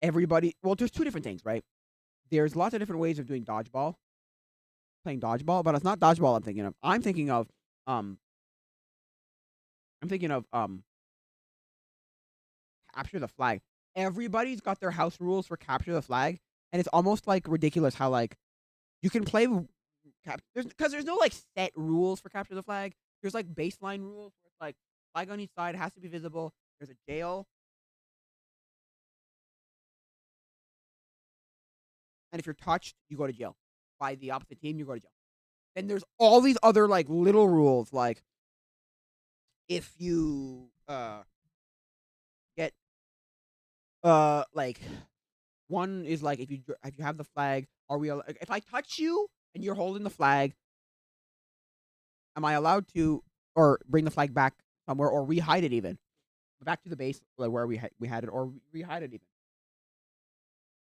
[SPEAKER 1] everybody. Well, there's two different things, right? There's lots of different ways of doing dodgeball, playing dodgeball, but it's not dodgeball I'm thinking of. Um, I'm thinking of, capture the flag. Everybody's got their house rules for capture the flag, and it's almost like ridiculous how like you can play because there's no like set rules for capture the flag. There's like baseline rules where it's like flag on each side has to be visible. There's a jail, and if you're touched, you go to jail. By the opposite team, you go to jail. Then there's all these other like little rules, like if you get like one is like if you have the flag, if I touch you and you're holding the flag, am I allowed to or bring the flag back somewhere or rehide it even back to the base like where we had it or rehide it even,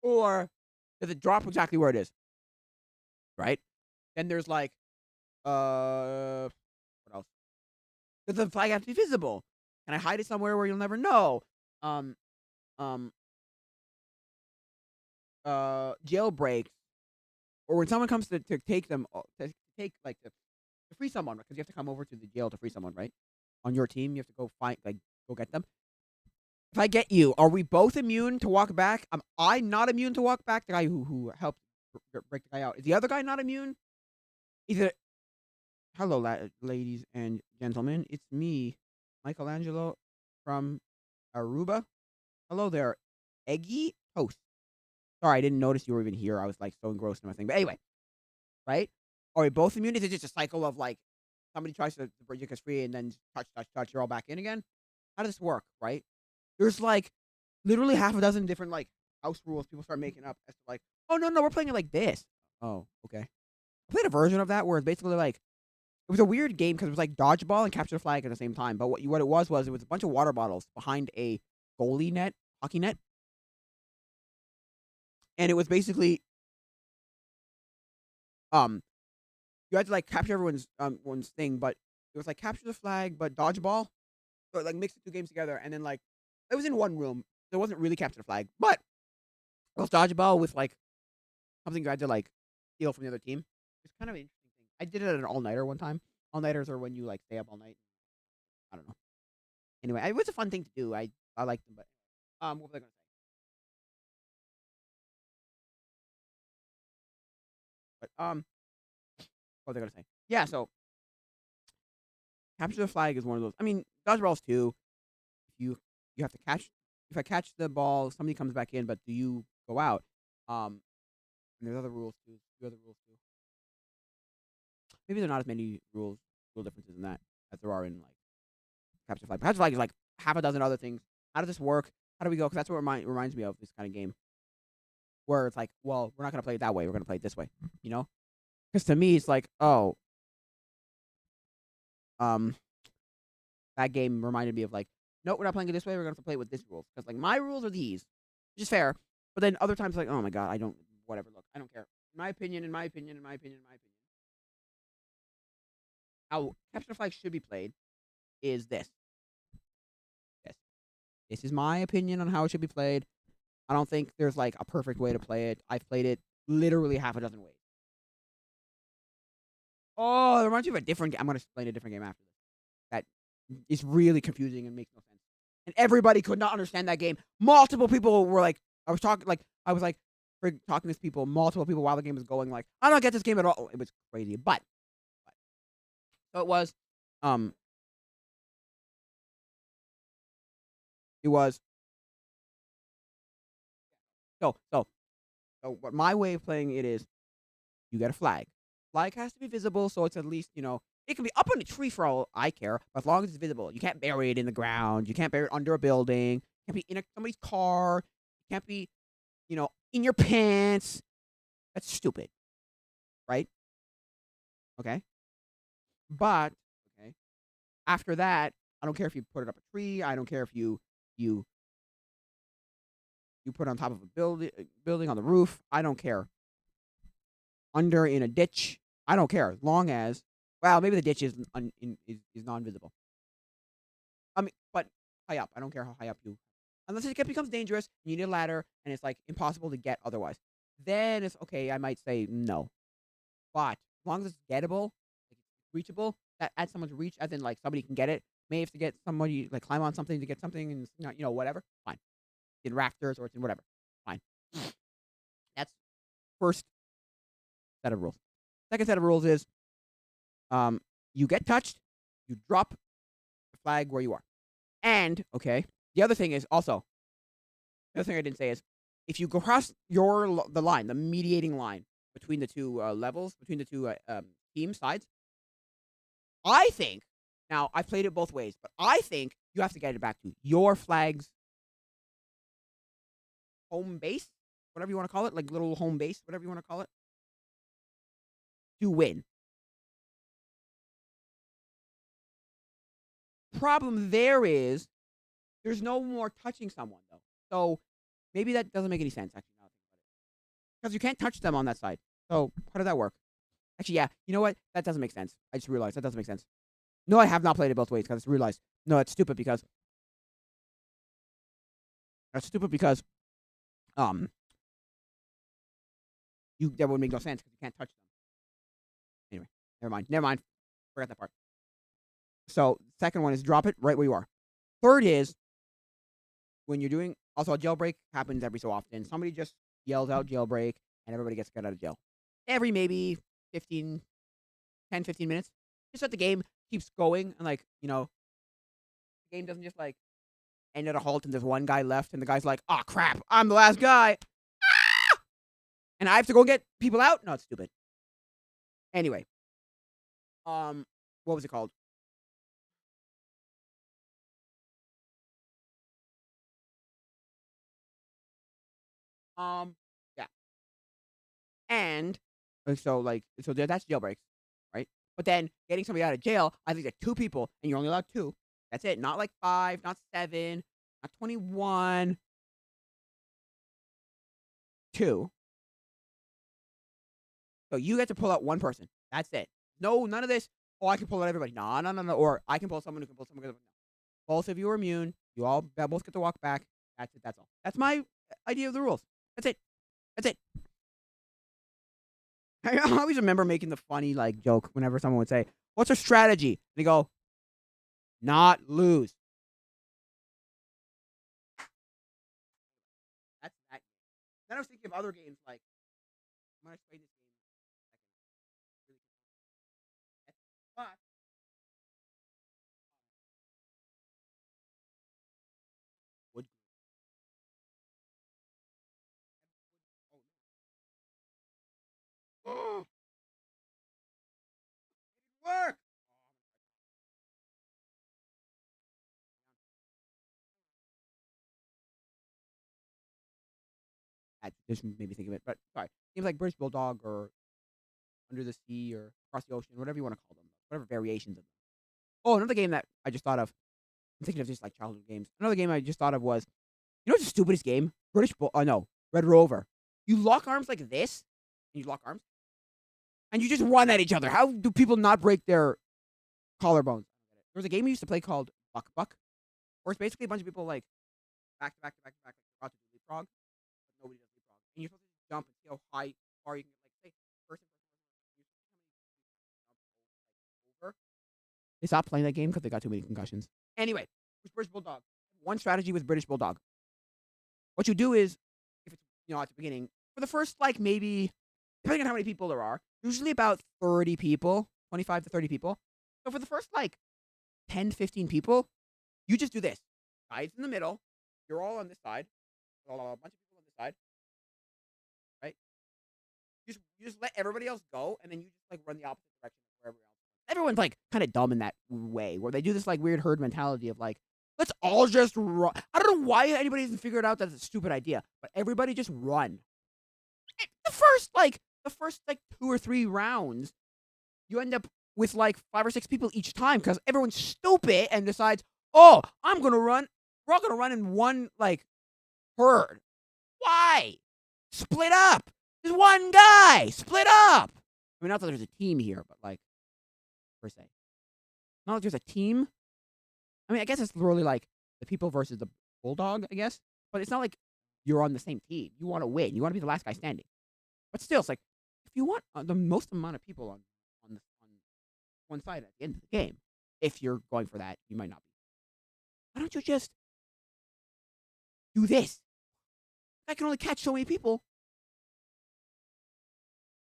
[SPEAKER 1] or does it drop exactly where it is? Right? Then there's like what else? Does the flag have to be visible? Can I hide it somewhere where you'll never know? Um um Jailbreaks, or when someone comes to take them to take like to free someone because you have to come over to the jail to free someone, right? On your team, you have to go find go get them. If I get you, are we both immune to walk back? Am I not immune to walk back? The guy who helped break the guy out, is the other guy not immune? Either. Hello, ladies and gentlemen. It's me, Michelangelo from Aruba. Hello there, Eggy Toast. Sorry, I didn't notice you were even here. I was like so engrossed in my thing. But anyway, right? Are we both immune? Is it just a cycle of like somebody tries to break us free and then touch, touch, touch, you're all back in again? How does this work, right? There's like literally half a dozen different like house rules people start making up as to like, oh no, we're playing it like this. Oh, okay. I played a version of that where it's basically like it was a weird game because it was like dodgeball and capture the flag at the same time. But what it was it was a bunch of water bottles behind a goalie net, hockey net, and it was basically you had to like capture everyone's one's thing, but it was like capture the flag, but dodgeball. So like mix the two games together, and then like it was in one room. So it wasn't really capture the flag, but it was dodgeball with like something you had to like steal from the other team. It's kind of an interesting thing. I did it at an all nighter one time. All nighters are when you like stay up all night. I don't know. Anyway, it was a fun thing to do. I liked them, but what was I gonna say? But what was I gonna say? Yeah, so capture the flag is one of those. I mean, dodgeballs too. If you have to catch. If I catch the ball, somebody comes back in, but do you go out? And there's other rules too. Other rules too. Maybe there are not as many rule differences in that as there are in like capture flag. Capture flag is like half a dozen other things. How does this work? How do we go? Because that's what reminds me of this kind of game, where it's like, well, we're not gonna play it that way. We're gonna play it this way. You know? Because to me, it's like, oh, um, that game reminded me of like, no, we're not playing it this way. We're gonna have to play it with this rules. Because like my rules are these, which is fair. But then other times, like, oh my god, I don't, whatever. Look, I don't care. In my opinion, how capture flag should be played is this. Yes, this is my opinion on how it should be played. I don't think there's like a perfect way to play it. I've played it literally half a dozen ways. Oh, it reminds me of a different game. I'm gonna explain a different game after this. That is really confusing and makes no sense. And everybody could not understand that game. Multiple people were like, I was like, talking to people, multiple people while the game was going, like, I don't get this game at all. It was crazy, but so it was, um, it was so what my way of playing it is, you get a flag. Flag has to be visible, so it's at least, it can be up on a tree for all I care, but as long as it's visible. You can't bury it in the ground. You can't bury it under a building. It can't be in somebody's car. It can't be, in your pants. That's stupid, right? Okay. But okay. After that, I don't care if you put it up a tree. I don't care if you you put it on top of a building on the roof. I don't care. Under in a ditch. I don't care. As long as, well, maybe the ditch is non-visible. I mean, but high up. I don't care how high up you. Unless it becomes dangerous, you need a ladder, and it's like impossible to get otherwise. Then it's okay. I might say no, but as long as it's gettable, like reachable, that adds someone's reach, as in like somebody can get it. May have to get somebody like climb on something to get something, and whatever. Fine, it's in rafters or it's in whatever. Fine. That's first set of rules. Second set of rules is, you get touched, you drop the flag where you are. And, okay, the other thing is also, the other thing I didn't say is, if you go across the line, the mediating line between the two levels, between the two team sides, I think, now I've played it both ways, but I think you have to get it back to your flag's home base, whatever you want to call it, like little home base, whatever you want to call it, to win. Problem there is, there's no more touching someone though. So maybe that doesn't make any sense actually now because you can't touch them on that side. So how did that work? Actually, yeah. You know what? That doesn't make sense. I just realized that doesn't make sense. No, I have not played it both ways because I just realized. No, it's stupid because um that would make no sense because you can't touch them. Anyway, never mind. Forgot that part. So second one is drop it right where you are. Third is when you're doing, also a jailbreak happens every so often. Somebody just yells out jailbreak and everybody gets cut out of jail. Every maybe 10, 15 minutes. Just so that the game keeps going and like, the game doesn't just like end at a halt and there's one guy left and the guy's like, oh crap, I'm the last guy. Ah! And I have to go get people out? No, it's stupid. Anyway. What was it called? Yeah. And so that's jailbreaks, right? But then getting somebody out of jail, I think that two people, and you're only allowed two. That's it. Not like five, not seven, not 21. Two. So you get to pull out one person. That's it. No, none of this. Oh, I can pull out everybody. No, no, no, no. Or I can pull someone who can pull someone. No. Both of you are immune. You all both get to walk back. That's it. That's all. That's my idea of the rules. That's it. That's it. I always remember making the funny like joke whenever someone would say, "What's our strategy?" And they go, "Not lose." That's that. Then I was thinking of other games like I'm gonna explain this game in a second. Really but wood oh, it work. That just made me think of it. But sorry, games like British Bulldog or Under the Sea or Across the Ocean, whatever you want to call them, whatever variations of them. Oh, another game that I just thought of. I'm thinking of just like childhood games. Another game I just thought of was, you know what's the stupidest game? No, Red Rover. You lock arms like this, and you lock arms, and you just run at each other. How do people not break their collarbones? There was a game we used to play called Buck Buck, where it's basically a bunch of people like back to back to back to back, like about to do leapfrog, but nobody does leapfrog, and you're supposed to jump and see how far you can get. Like say person, jump over. They stopped playing that game because they got too many concussions. Anyway, with British Bulldog, one strategy with British Bulldog. What you do is, if it's at the beginning, for the first like maybe depending on how many people there are, usually about 30 people, 25 to 30 people. So for the first like 10, 15 people, you just do this. Guys in the middle, you're all on this side, a bunch of people on this side, right? You just let everybody else go, and then you just like run the opposite direction of wherever else. Everyone's like kind of dumb in that way, where they do this like weird herd mentality of like, let's all just run. I don't know why anybody hasn't figured out that it's a stupid idea, but everybody just run. The first 2 or 3 rounds, you end up with like 5 or 6 people each time because everyone's stupid and decides, oh, I'm gonna run. We're all gonna run in one like herd. Why? Split up. There's one guy. Split up. I mean, not that there's a team here, but like per se, not that there's a team. I mean, I guess it's really like the people versus the bulldog, I guess. But it's not like you're on the same team. You want to win. You want to be the last guy standing. But still, it's like if you want the most amount of people on one side at the end of the game, if you're going for that, you might not be. Why don't you just do this? I can only catch so many people.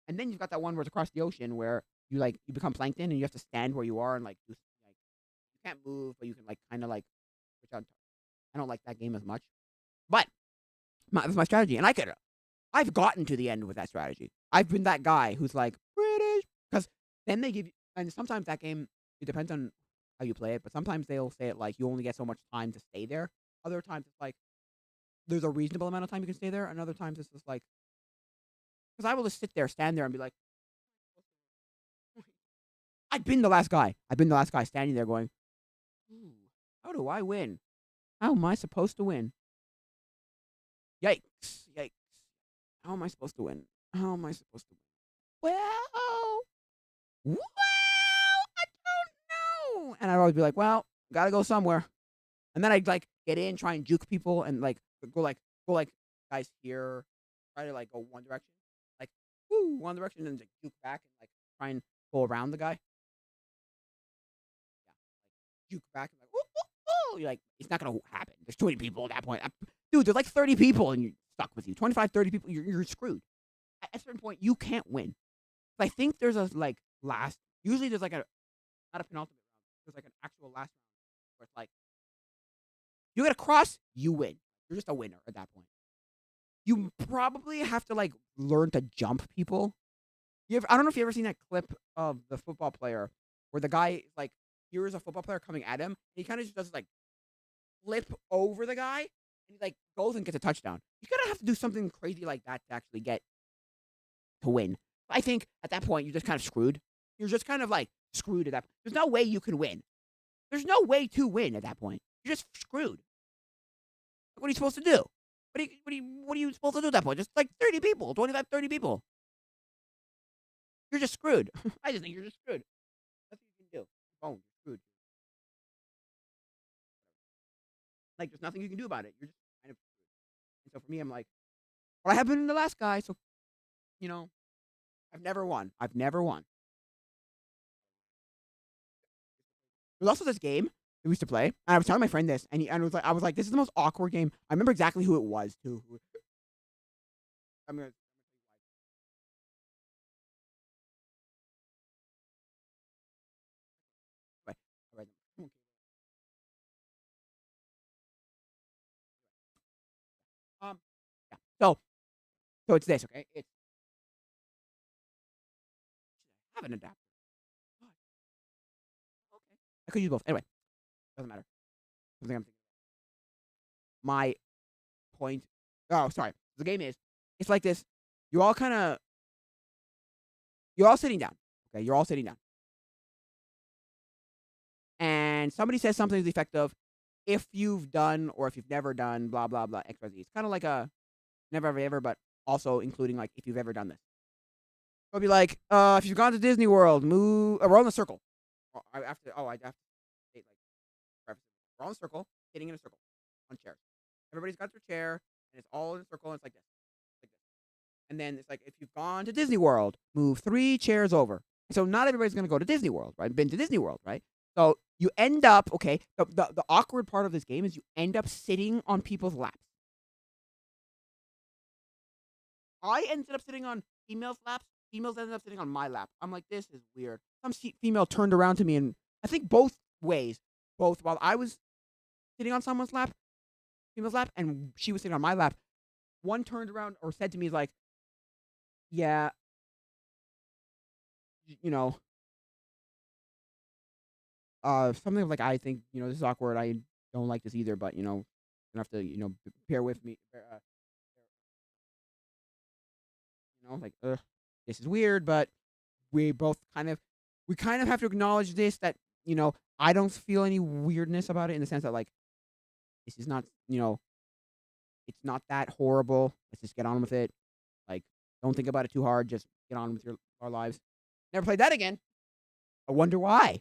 [SPEAKER 1] And then you've got that one where it's across the ocean where you become plankton and you have to stand where you are and like do like you can't move, but you can like kind of like switch on. I don't like that game as much, but that's my strategy, and I've gotten to the end with that strategy. I've been that guy who's like British because then they give you, and sometimes that game it depends on how you play it, but sometimes they'll say it like you only get so much time to stay there. Other times it's like there's a reasonable amount of time you can stay there, and other times it's just like because I will just stand there and be like, I've been the last guy. I've been the last guy standing there going, ooh, how do I win? How am I supposed to win? Yikes. Yikes. How am I supposed to win? How am I supposed to win? Well, I don't know. And I'd always be like, well, gotta go somewhere. And then I'd like get in, try and juke people and like go like guys here, try to like go one direction. Like, woo, one direction, and then like juke back and like try and go around the guy. Yeah. Like juke back and like, woo, woo, woo. You're like, it's not gonna happen. There's too many people at that point. Dude, there's like 30 people and you're stuck with you. 25, 30 people, you're screwed. At a certain point, you can't win. I think there's a like last. Usually there's like not a penultimate round. There's like an actual last round where it's like you get a cross, you win. You're just a winner at that point. You probably have to like learn to jump people. I don't know if you ever seen that clip of the football player where the guy like here's a football player coming at him. And he kind of just does like flip over the guy and he like goes and gets a touchdown. You gotta have to do something crazy like that to actually get to win. I think at that point you're just kind of screwed. You're just kind of like screwed at that point. There's no way you can win. There's no way to win at that point. You're just screwed. What are you supposed to do? What are you supposed to do at that point? Just like 30 people, 25, 30 people. You're just screwed. I just think you're just screwed. That's what you can do. Oh, you're screwed. Like there's nothing you can do about it. You're just kind of screwed. And so for me, I'm like, well, I have been the last guy, so I've never won. I've never won. There's also this game that we used to play, and I was telling my friend this, and I was like, this is the most awkward game. I remember exactly who it was too. I'm gonna. Wait, wait, yeah. So it's this, okay? I have an adapter. What? Okay. I could use both. Anyway, doesn't matter. Something I'm thinking. My point. Oh, sorry. The game is It's like this. You're all kind of you're all sitting down. Okay, you're all sitting down, and somebody says something to the effect of, "If you've done or if you've never done blah blah blah X Y Z." It's kind of like a never ever ever, but also including like if you've ever done this. It'll be like, if you've gone to Disney World, move around the circle. I have to state like preface it. Around the circle, sitting in a circle on chairs. Everybody's got their chair, and it's all in a circle, and it's like this. And then it's like, if you've gone to Disney World, move 3 chairs over. So not everybody's gonna go to Disney World, right? Been to Disney World, right? So you end up okay. The awkward part of this game is you end up sitting on people's laps. I ended up sitting on females' laps. Females ended up sitting on my lap. I'm like, this is weird. Some female turned around to me, and I think both ways, both while I was sitting on someone's lap, female's lap, and she was sitting on my lap. One turned around or said to me, like, yeah, you know, something like, I think, this is awkward. I don't like this either, but, you have to, bear with me. Like, ugh, this is weird, but we both we kind of have to acknowledge this that, I don't feel any weirdness about it in the sense that, like, this is not, it's not that horrible. Let's just get on with it. Like, don't think about it too hard. Just get on with our lives. Never played that again. I wonder why.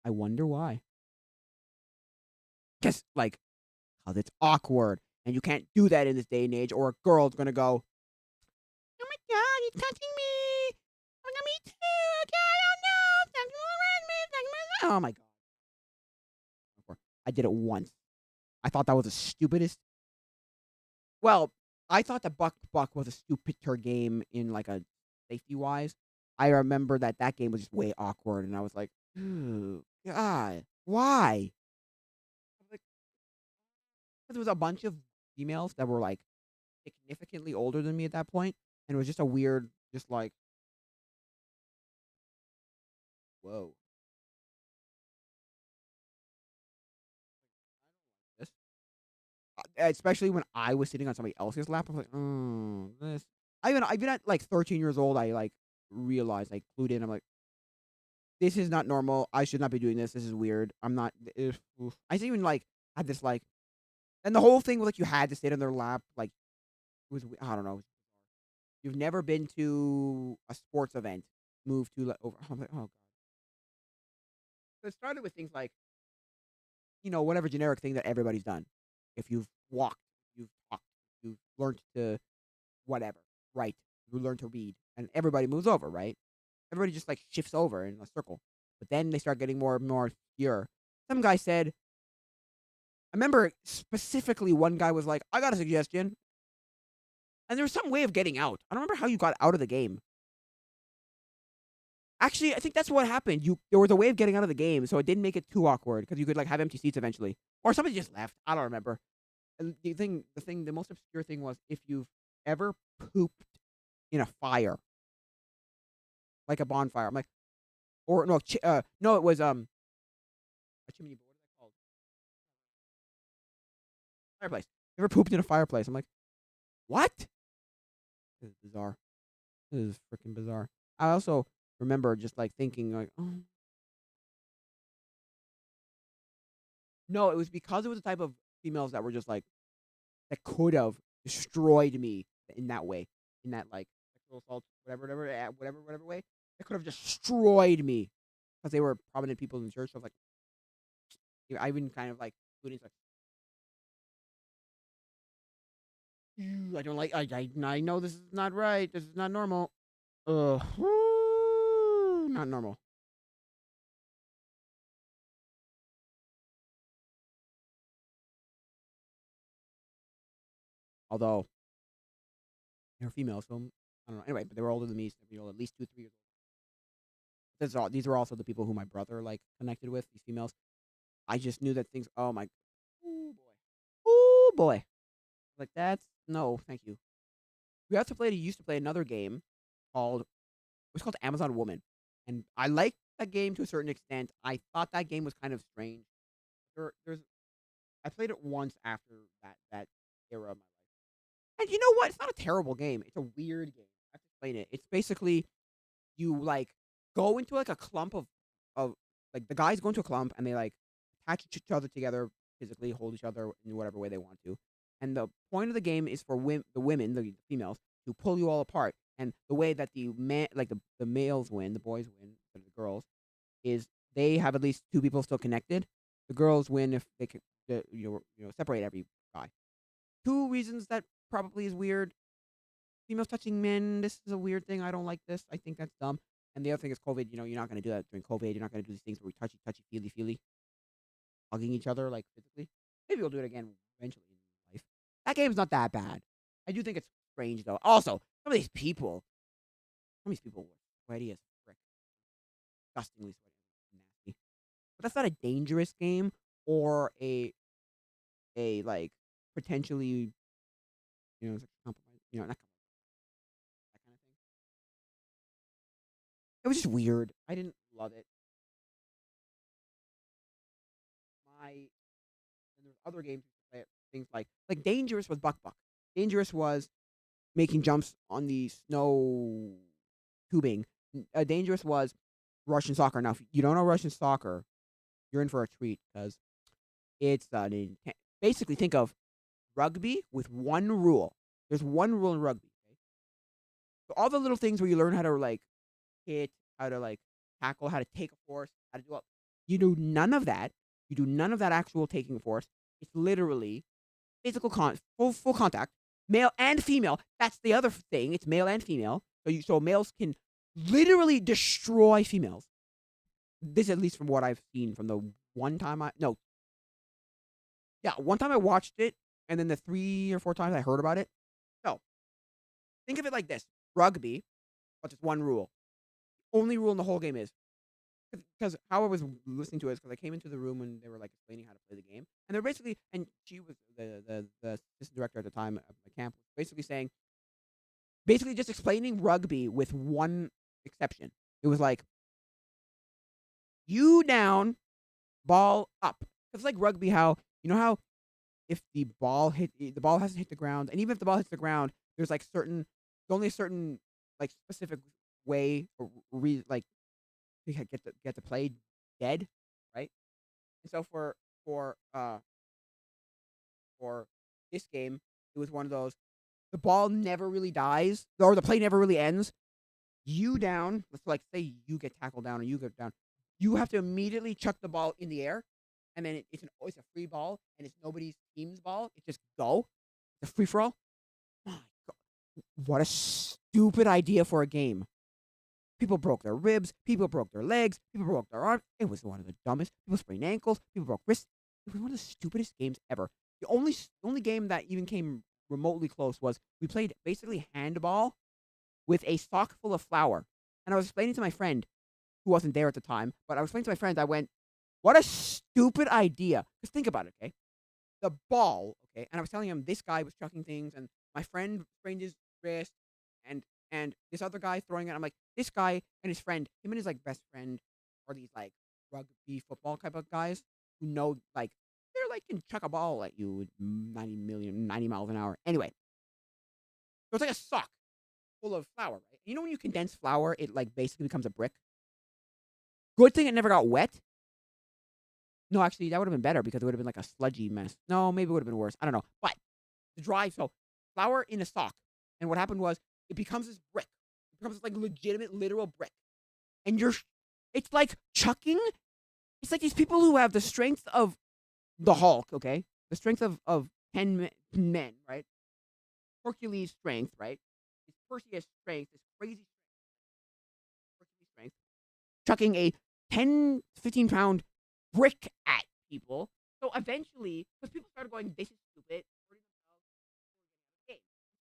[SPEAKER 1] I wonder why. Because, like, cause it's awkward. And you can't do that in this day and age, or a girl's gonna go, oh my god, he's touching me. Oh my god, me too. Okay, oh no. Sexual harassment. Oh my god. I did it once. I thought that was the stupidest. Well, I thought that Buck Buck was a stupider game in like a safety wise. I remember that game was just way awkward, and I was like, "Ooh, God, why?" Like, there was a bunch of females that were like significantly older than me at that point, and it was just a weird, just like, whoa, this. Especially when I was sitting on somebody else's lap, I was like, oh, this. I've been at like 13 years old. I like realized, I clued in. I'm like, this is not normal. I should not be doing this. This is weird. I'm not. Oof. I even like had this like, and the whole thing was like you had to sit on their lap. Like it was. I don't know. You've never been to a sports event. Move to over. I'm like, oh god. So it started with things like, whatever generic thing that everybody's done. If you've walked, if you've talked, if you've learned to whatever, write, you learn to read, and everybody moves over, right? Everybody just like shifts over in a circle. But then they start getting more and more obscure. Some guy said, I remember specifically one guy was like, I got a suggestion. And there was some way of getting out. I don't remember how you got out of the game. Actually, I think that's what happened. There was a way of getting out of the game, so it didn't make it too awkward because you could like have empty seats eventually, or somebody just left. I don't remember. And the most obscure thing was if you've ever pooped in a fire, like a bonfire. I'm like, or no, no, it was a chimney. What is that called? Fireplace. You ever pooped in a fireplace? I'm like, what? This is bizarre. This is freaking bizarre. I also remember just like thinking like, oh no, it was because it was the type of females that were just like that could have destroyed me in that way, in that like sexual assault, whatever way. They could have destroyed me because they were prominent people in the church. So I was like, I even kind of like, like, I don't like. I know this is not right. This is not normal. Ugh, not normal. Although they're female, so I don't know. Anyway, but they were older than me, so, at least 2, 3 years old. These were also the people who my brother like connected with. These females. I just knew that things. Oh my. Oh boy. Oh boy. Like that's no, thank you. We also played. Used to play another game called. It was called Amazon Woman, and I liked that game to a certain extent. I thought that game was kind of strange. There's. I played it once after that era of my life. And you know what? It's not a terrible game. It's a weird game. I have to explain it. It's basically you like go into like a clump of like the guys go into a clump and they like attach each other together physically, hold each other in whatever way they want to. And the point of the game is for the women, the females, to pull you all apart. And the way that the males win, the boys win, or the girls, is they have at least two people still connected. The girls win if they can, separate every guy. Two reasons that probably is weird. Females touching men. This is a weird thing. I don't like this. I think that's dumb. And the other thing is COVID. You're not going to do that during COVID. You're not going to do these things where we touchy, feely, hugging each other like physically. Maybe we'll do it again eventually in life. That game's not that bad. I do think it's strange though. Also, some of these people were sweaty as frick, disgustingly sweaty, nasty. But that's not a dangerous game or a like potentially compromise. Not that kind of thing. It was just weird. I didn't love it. And there's other games you could play it, things like Dangerous was Buck Buck. Dangerous was making jumps on the snow tubing. Dangerous was Russian soccer. Now, if you don't know Russian soccer, you're in for a treat because it's basically think of rugby with one rule. There's one rule in rugby. Okay? So all the little things where you learn how to like hit, how to like tackle, how to take a force, how to do all. You do none of that. You do none of that actual taking force. It's literally physical full contact, male and female. That's the other thing. It's male and female. So males can literally destroy females. This, at least from what I've seen from the one time one time I watched it, and then the 3 or 4 times I heard about it. So think of it like this: rugby, but just one rule. Only rule in the whole game is because how I was listening to it is because I came into the room when they were like explaining how to play the game, and they're basically, and she was the assistant director at the time of the camp, was basically just explaining rugby with one exception. It was like you down, ball up. It's like rugby. How if the ball hasn't hit the ground, and even if the ball hits the ground, there's like only a certain like specific way or like to get the play dead, right? And so for this game, it was one of those. The ball never really dies, or the play never really ends. You down. Let's like say you get tackled down or you get down. You have to immediately chuck the ball in the air, and then it's a free ball, and it's nobody's team's ball. It's just go. It's a free for all. My God, what a stupid idea for a game. People broke their ribs. People broke their legs. People broke their arms. It was one of the dumbest. People sprained ankles. People broke wrists. It was one of the stupidest games ever. The only game that even came remotely close was we played basically handball with a sock full of flour. And I was explaining to my friend, who wasn't there at the time, but I was explaining to my friend, I went, what a stupid idea. Because think about it, okay? The ball, okay? And I was telling him this guy was chucking things, and my friend sprained his wrist, and this other guy throwing it. I'm like, this guy and his friend, him and his like best friend are these like rugby football type of guys who know like they're like can chuck a ball at you with 90 miles an hour. Anyway, so it's like a sock full of flour, right? You know when you condense flour, it like basically becomes a brick. Good thing it never got wet. No, actually, that would have been better because it would have been like a sludgy mess. No, maybe it would have been worse. I don't know. But the dry, so flour in a sock. And what happened was it becomes this brick. It becomes this like legitimate, literal brick. And it's like chucking. It's like these people who have the strength of the Hulk, okay? The strength of 10 men, right? Hercules' strength, right? It's Perseus' strength, this crazy strength. Hercules' strength. Chucking a 10, 15-pound brick at people. So eventually, because people started going, this is stupid,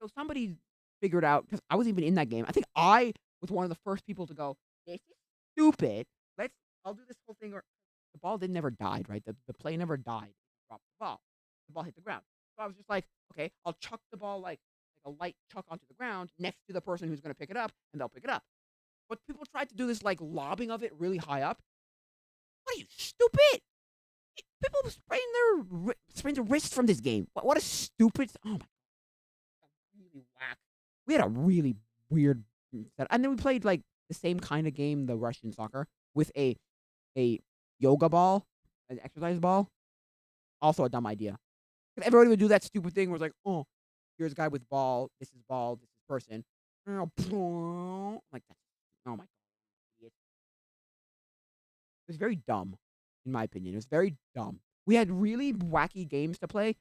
[SPEAKER 1] so somebody figured out, because I was even in that game. I think I was one of the first people to go, this is stupid. I'll do this whole thing. Or the ball never died, right? The play never died. Dropped the ball. The ball hit the ground. So I was just like, okay, I'll chuck the ball like a light chuck onto the ground next to the person who's going to pick it up, and they'll pick it up. But people tried to do this like lobbing of it really high up. What are you, stupid? People sprain their wrist from this game. What a stupid. Oh my, really whack. We had a really weird set, and then we played like the same kind of game, the Russian soccer, with a yoga ball, an exercise ball. Also a dumb idea. 'Cause everybody would do that stupid thing where it's like, oh, here's a guy with ball, this is person. Like that. Oh my god, idiot. It was very dumb, in my opinion. It was very dumb. We had really wacky games to play.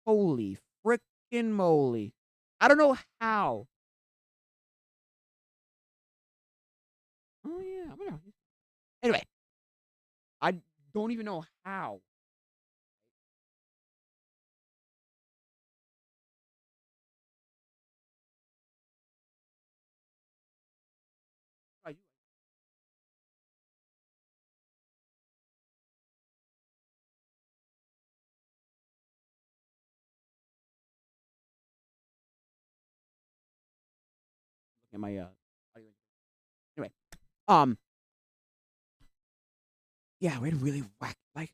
[SPEAKER 1] Holy frickin' moly! I don't know how. Oh yeah, I don't know. Anyway, I don't even know how. I look at my audio. Anyway, um, yeah, we had really whack like,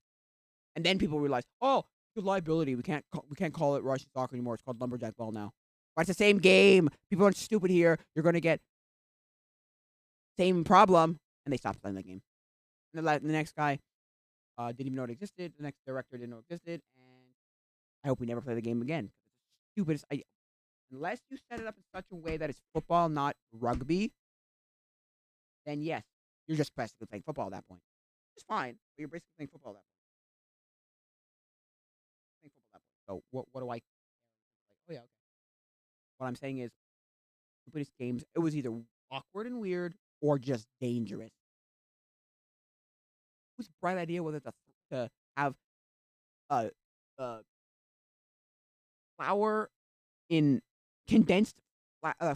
[SPEAKER 1] and then people realized, oh, it's a liability. We can't call it Russian soccer anymore. It's called lumberjack ball now. But it's the same game. People aren't stupid here. You're gonna get same problem, and they stopped playing the game. And the next guy didn't even know it existed. The next director didn't know it existed, and I hope we never play the game again. It's the stupidest. Unless you set it up in such a way that it's football, not rugby, then yes, you're just basically playing football at that point. It's fine, but you're basically playing football at that point. Playing football at that point. So what do I? Like, oh yeah, okay. What I'm saying is, stupidest games. It was either awkward and weird or just dangerous. Whose bright idea was it to have a uh, flour in condensed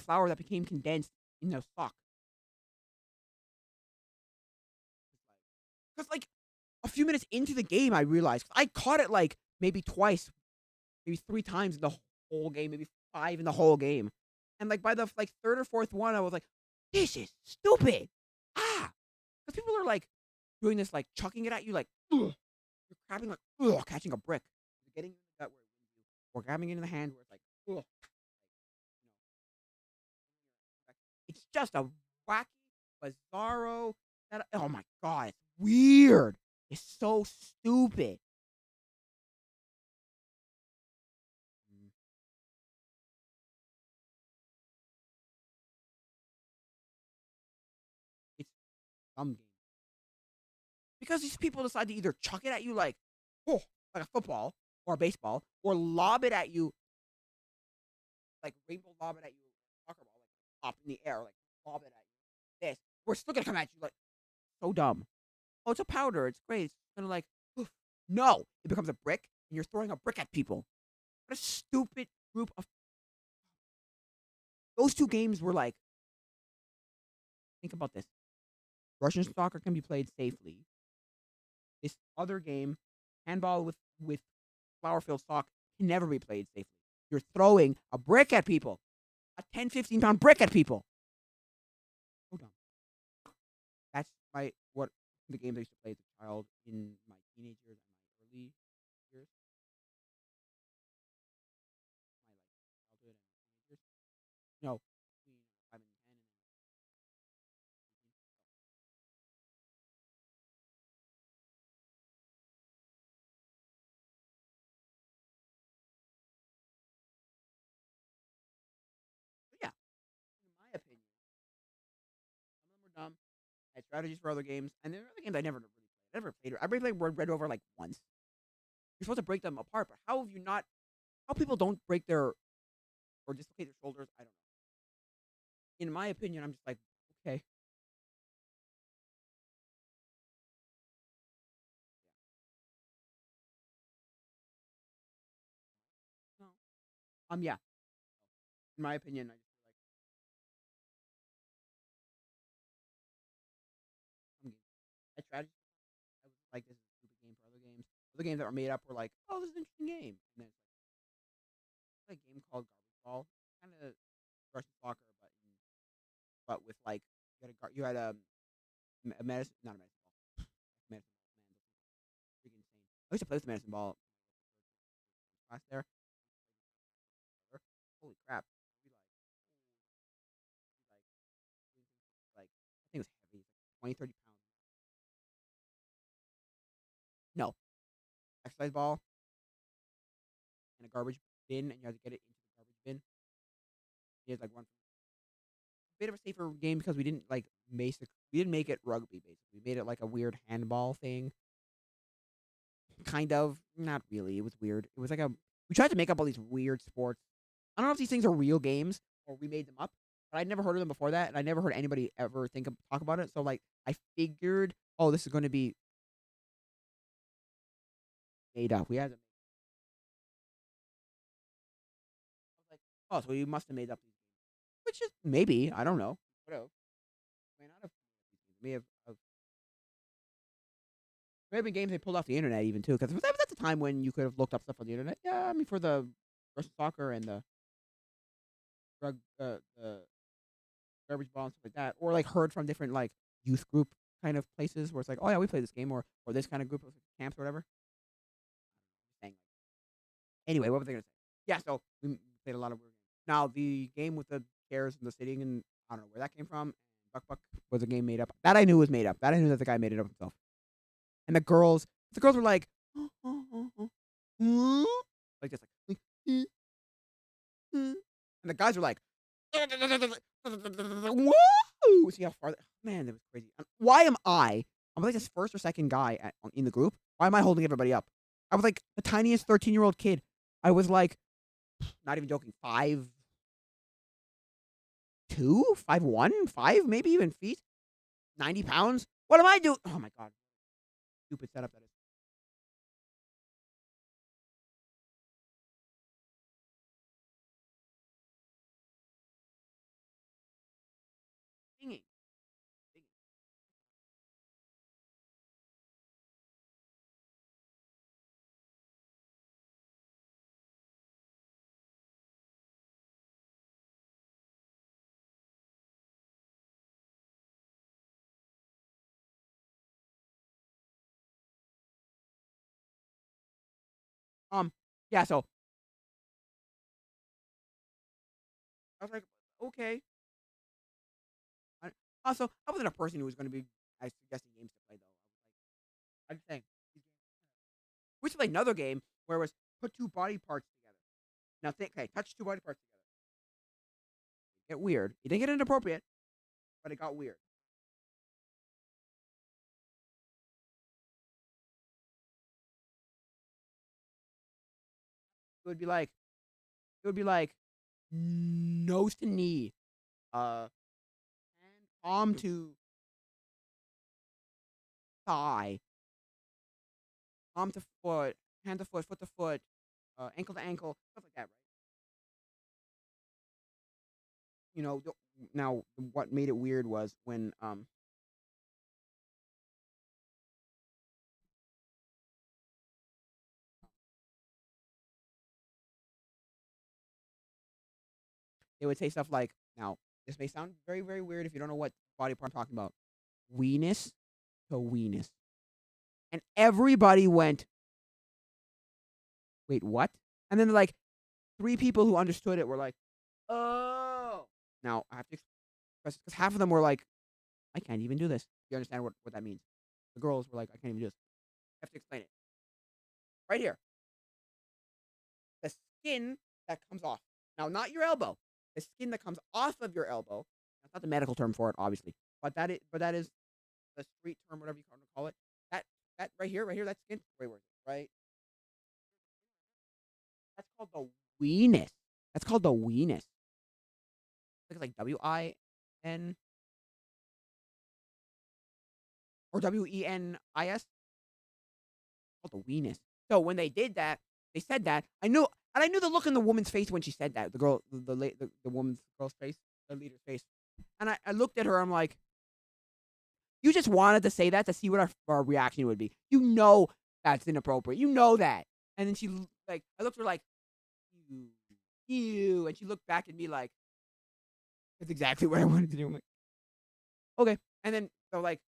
[SPEAKER 1] flour that became condensed in a sock? Because like a few minutes into the game, I realized I caught it like maybe twice, maybe three times in the whole game, maybe five in the whole game, and like by the like third or fourth one, I was like, "This is stupid!" Ah, because people are like doing this, like chucking it at you, like ugh. You're grabbing like ugh, catching a brick, you're getting in the gut where it wounds you, or grabbing it in the hand where it's like ugh. Like, it's just a wacky, bizarro. Oh my god, it's weird. It's so stupid. Mm, It's dumb game because these people decide to either chuck it at you like, oh, like a football or a baseball, or lob it at you like rainbow lob it at you, like a soccer ball, like up in the air, like lob it at you. This, we're still gonna come at you like so dumb. Oh, it's a powder. It's great. It's gonna like, poof. No, it becomes a brick, and you're throwing a brick at people. What a stupid group of. Those two games were like, think about this. Russian soccer can be played safely. This other game, handball with flower filled sock, can never be played safely. You're throwing a brick at people, a 10, 15 pound brick at people. So dumb. That's my what the games I used to play as a child in my teenage years and my early years, my like childhood and teenage years. No, between 5 and 10, and then 18. So yeah, in my opinion, some of them were dumb. I had strategies for other games, and there are other games I never really played. I never played. I played Red Rover like once. You're supposed to break them apart, but how have you not? How people don't break their or dislocate their shoulders? I don't know. In my opinion, I'm just like, okay, no, yeah. In my opinion, I just feel like some games. I tried. I was like, this is a stupid game for other games. Other games that were made up were like, oh, this is an interesting game. And then it's like a game called Garbage Ball, kind of Russian soccer, but with like you had a medicine, not a medicine ball, medicine ball, man, that's freaking insane. I used to play with the medicine ball class there. Holy crap! We like I think it was heavy, like 20, 30 pounds. No, exercise ball in a garbage bin, and you have to get it into the garbage bin. You have to, like one bit of a safer game because we didn't make it rugby basically. We made it like a weird handball thing. Kind of. Not really. It was weird. It was like a we tried to make up all these weird sports. I don't know if these things are real games or we made them up, but I'd never heard of them before that, and I never heard anybody ever talk about it. So like I figured, oh, this is going to be made up. We had to I was like, oh, so we must have made up these games. Which is maybe, I don't know. What else? May not have may have been games they pulled off the internet even too, because that was at the time when you could have looked up stuff on the internet. Yeah, I mean for the Russian soccer and the garbage ball and stuff like that, or like heard from different like youth group kind of places where it's like, oh yeah, we play this game, or this kind of group of camps or whatever. Just anyway, what was I gonna say? Yeah, so we played a lot of weird games. Now the game with the chairs and the sitting, and I don't know where that came from. And Buck Buck was a game made up. That I knew was made up. That I knew that the guy made it up himself. And the girls were like, like this, like, and the guys were like, whoa! See how far? Man, that was crazy. Why am I? I'm like this first or second guy in the group. Why am I holding everybody up? I was like the tiniest 13-year-old kid. I was like, not even joking, 5'2", 5'1", 5 maybe even feet, 90 pounds. What am I doing? Oh my god, stupid setup that is. Singing. Yeah. So I was like, okay. I, also, I wasn't a person who was going to be suggesting games to play though. I was like, I'm just saying. We should play another game where it was put two body parts together. Now think, okay, touch two body parts together. Get weird. You didn't get inappropriate, but it got weird. It would be like, it would be like nose to knee, hand palm to thigh, palm to foot, hand to foot, ankle to ankle, stuff like that, right? You know, now what made it weird was when they would say stuff like, now this may sound very very weird if you don't know what body part I'm talking about, weenus to weenus, and everybody went, wait, what? And then like three people who understood it were like, oh. Now I have to express because half of them were like, I can't even do this. You understand what that means? The girls were like, I can't even do this. I have to explain it right here. The skin that comes off. Now, not your elbow. The skin that comes off of your elbow. That's not the medical term for it, obviously, but that is the street term, whatever you want to call it. That that right here, that skin. Wait, where is it? Right. That's called the weenus. That's called the weenus. It's like WIN or WENIS. Called the weenus. So when they did that, they said that. I knew, and I knew the look in the woman's face when she said that. The girl, the woman's girl's face, the leader's face. And I looked at her. I'm like, you just wanted to say that to see what our reaction would be. You know that's inappropriate. You know that. And then like, I looked at her like, ew, ew, and she looked back at me like, that's exactly what I wanted to do. I'm like, okay. And then so like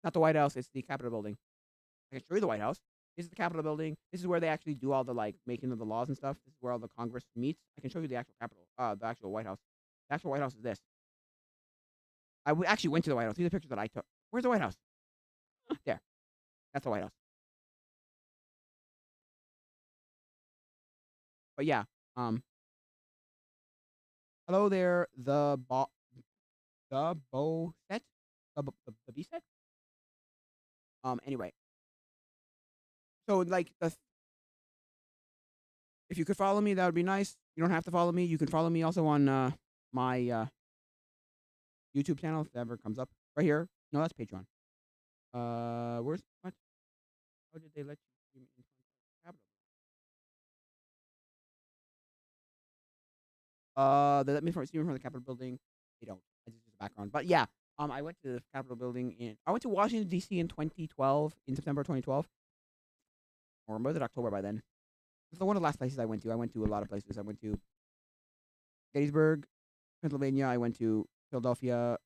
[SPEAKER 1] Not the White House. It's the Capitol building. I can show you the White House. This is the Capitol building. This is where they actually do all the like making of the laws and stuff. This is where all the Congress meets. I can show you the actual Capitol, the actual White House. The actual White House is this. Actually went to the White House. These are pictures that I took. Where's the White House? There. That's the White House. But yeah. Hello there. The Bo set. The B set. Anyway. So like if you could follow me, that would be nice. You don't have to follow me. You can follow me also on my YouTube channel if that ever comes up. Right here. No, that's Patreon. Where's what? How did they let you stream in front of the Capitol? They let me stream in front of the Capitol building. They don't. It's just a background. But yeah, I went to the Capitol building I went to Washington D.C. in 2012, in September 2012, or was it October by then? It's one of the last places I went to. I went to a lot of places. I went to Gettysburg, Pennsylvania. I went to Philadelphia.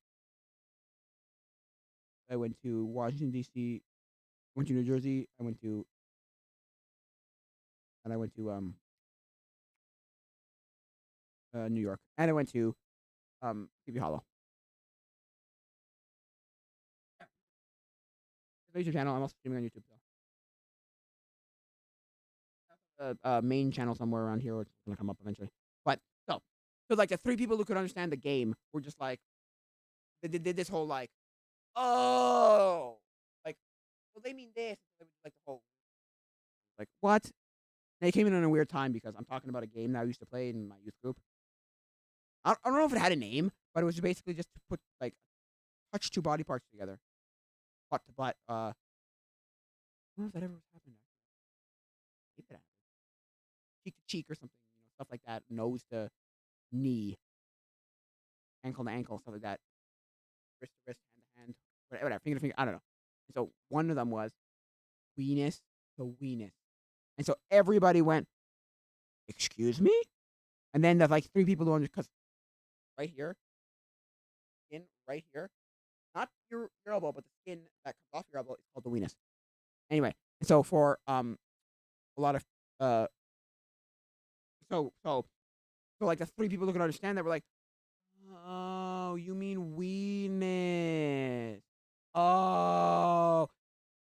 [SPEAKER 1] I went to Washington D.C. Went to New Jersey. I went to New York, and I went to Sleepy Hollow. The YouTube channel. I'm also streaming on YouTube though. Main channel somewhere around here, or it's gonna come up eventually. But so like the three people who could understand the game were just like they did this whole like, oh, like, well they mean this, like the whole like what? They came in on a weird time because I'm talking about a game that I used to play in my youth group. I don't know if it had a name, but it was basically just to put like touch two body parts together, butt to butt. I don't know if that ever happened. Maybe that happened. Cheek to cheek or something, stuff like that. Nose to knee, ankle to ankle, stuff like that. Wrist to wrist, hand to hand, whatever, finger to finger. I don't know. And so one of them was weenus to weenus, and so everybody went, "Excuse me," and then there's like three people who because right here, skin right here, not your elbow, but the skin that comes off your elbow is called the weenus. Anyway, so for a lot of so like the three people who could understand that were like, oh, you mean weenus? Oh,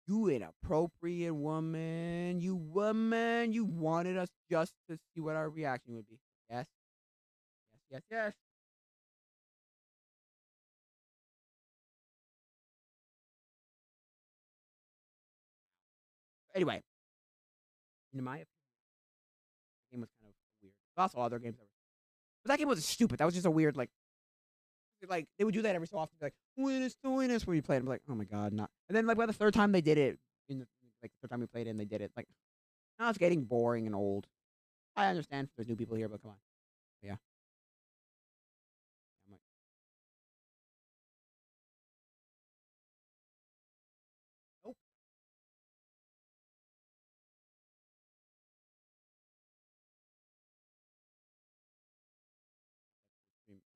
[SPEAKER 1] you inappropriate woman. You woman, you wanted us just to see what our reaction would be. Yes, yes, yes, yes. Anyway, in my opinion, the game was kind of weird. Also, other games ever. But that game was stupid. That was just a weird like they would do that every so often, like weenus to weenus when you play it. I'm like, oh my god, not. And then like by the third time they did it, in the like the third time we played it, and they did it, like now it's getting boring and old. I understand there's new people here, but come on, but yeah. I'm like, nope.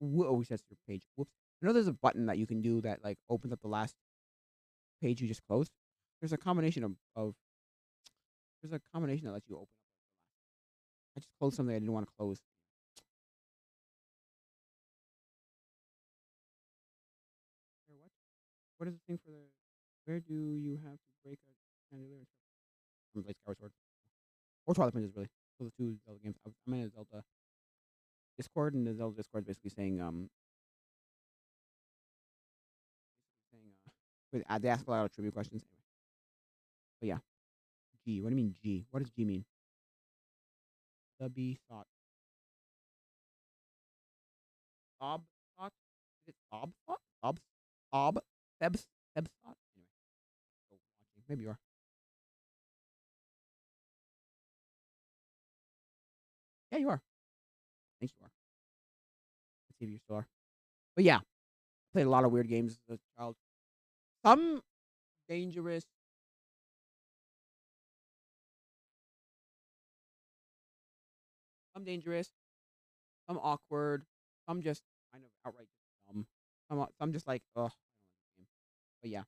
[SPEAKER 1] Whoa, sets your page. Whoops. I know there's a button that you can do that like opens up the last page you just closed. There's a combination of there's a combination that lets you open up. I just closed something I didn't want to close. Here, what? What is the thing for the? Where do you have to break a chandelier? I'm like Skyward Sword or Twilight Princess, really. Those are two Zelda games. I'm in a Zelda Discord, and the Zelda Discord is basically saying saying they ask a lot of trivia questions. Anyway. But yeah, G. What do you mean G? What does G mean? The B thought. Ob thought? Is it Ob thought? Ob? Seb's thought? Anyway, so watching. Maybe you are. Yeah, you are. I think you are. Let's see if you still are. But yeah, played a lot of weird games as a child. Some dangerous. Some dangerous. Some awkward. Some just kind of outright dumb. Some just like, ugh. I don't like this game. But yeah.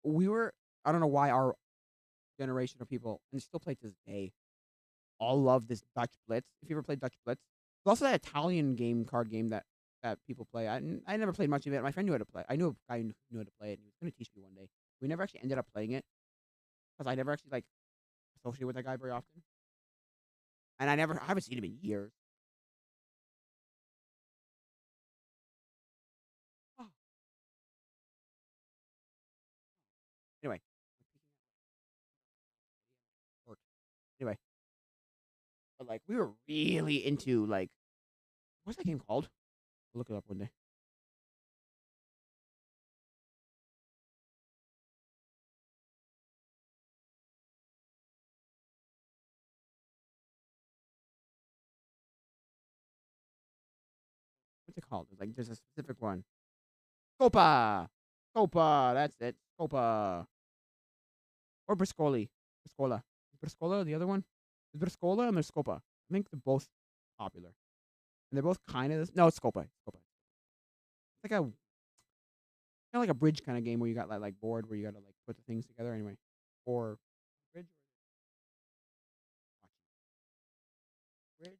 [SPEAKER 1] we were. I don't know why our generation of people, and they still play to this day, all love this Dutch Blitz. If you ever played Dutch Blitz, there's also that Italian card game that people play. I never played much of it. My friend knew how to play. I knew a guy who knew how to play it, and he was going to teach me one day. We never actually ended up playing it because I never actually like associated with that guy very often, and I haven't seen him in years. Oh, anyway, anyway, but like we were really into like what's that game called? I'll look it up one day. What's it called? There's a specific one. Scopa, Scopa. That's it. Scopa or Briscoli, Briscola, Briscola. The other one is Briscola and there's Scopa. I think they're both popular and they're both kind of. No, it's Scopa. Scopa. It's like a kind of like a bridge kind of game where you got like board where you got to like put the things together anyway. Or bridge. Bridge.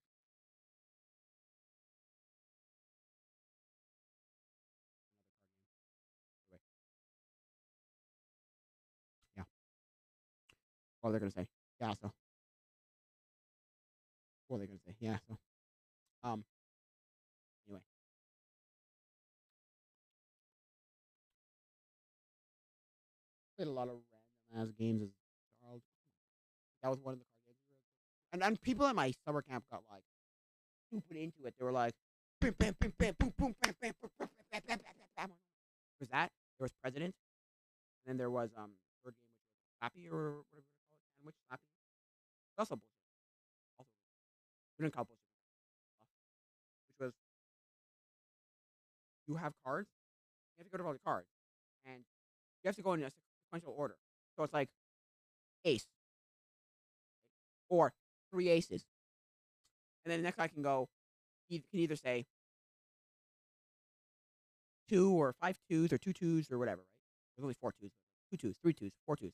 [SPEAKER 1] Anyway, yeah. What are they gonna say? Yeah. So what are they gonna say? Yeah. So um. Anyway, played a lot of random ass games as a child. That was one of the card games. And people at my summer camp got like stupid into it. They were like, bam, bam, bam, bam, boom, boom, bam, bam, bam, bam, bam, bam, bam, bam. Was that? There was President, and then there was third game which was Slappy or whatever you call it, sandwich Slappy. It's also bullshit. Also, we didn't call it bullshit, which was you have cards. You have to go to all the cards, and you have to go in a sequential order. So it's like ace or three aces, and then the next guy can go. He can either say two or five twos or two twos or whatever. Right? There's only four twos, two twos, three twos, four twos,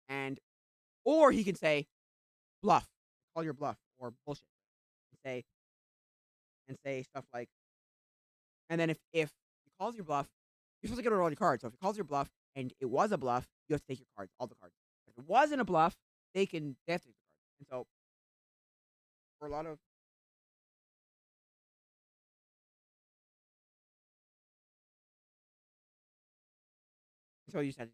[SPEAKER 1] and or he can say bluff, call your bluff or bullshit, and say stuff like, and then if he calls your bluff, you're supposed to get rid of all your cards. So if he calls your bluff and it was a bluff, you have to take your cards, all the cards. If it wasn't a bluff, they have to take the cards. And so for a lot of so you said,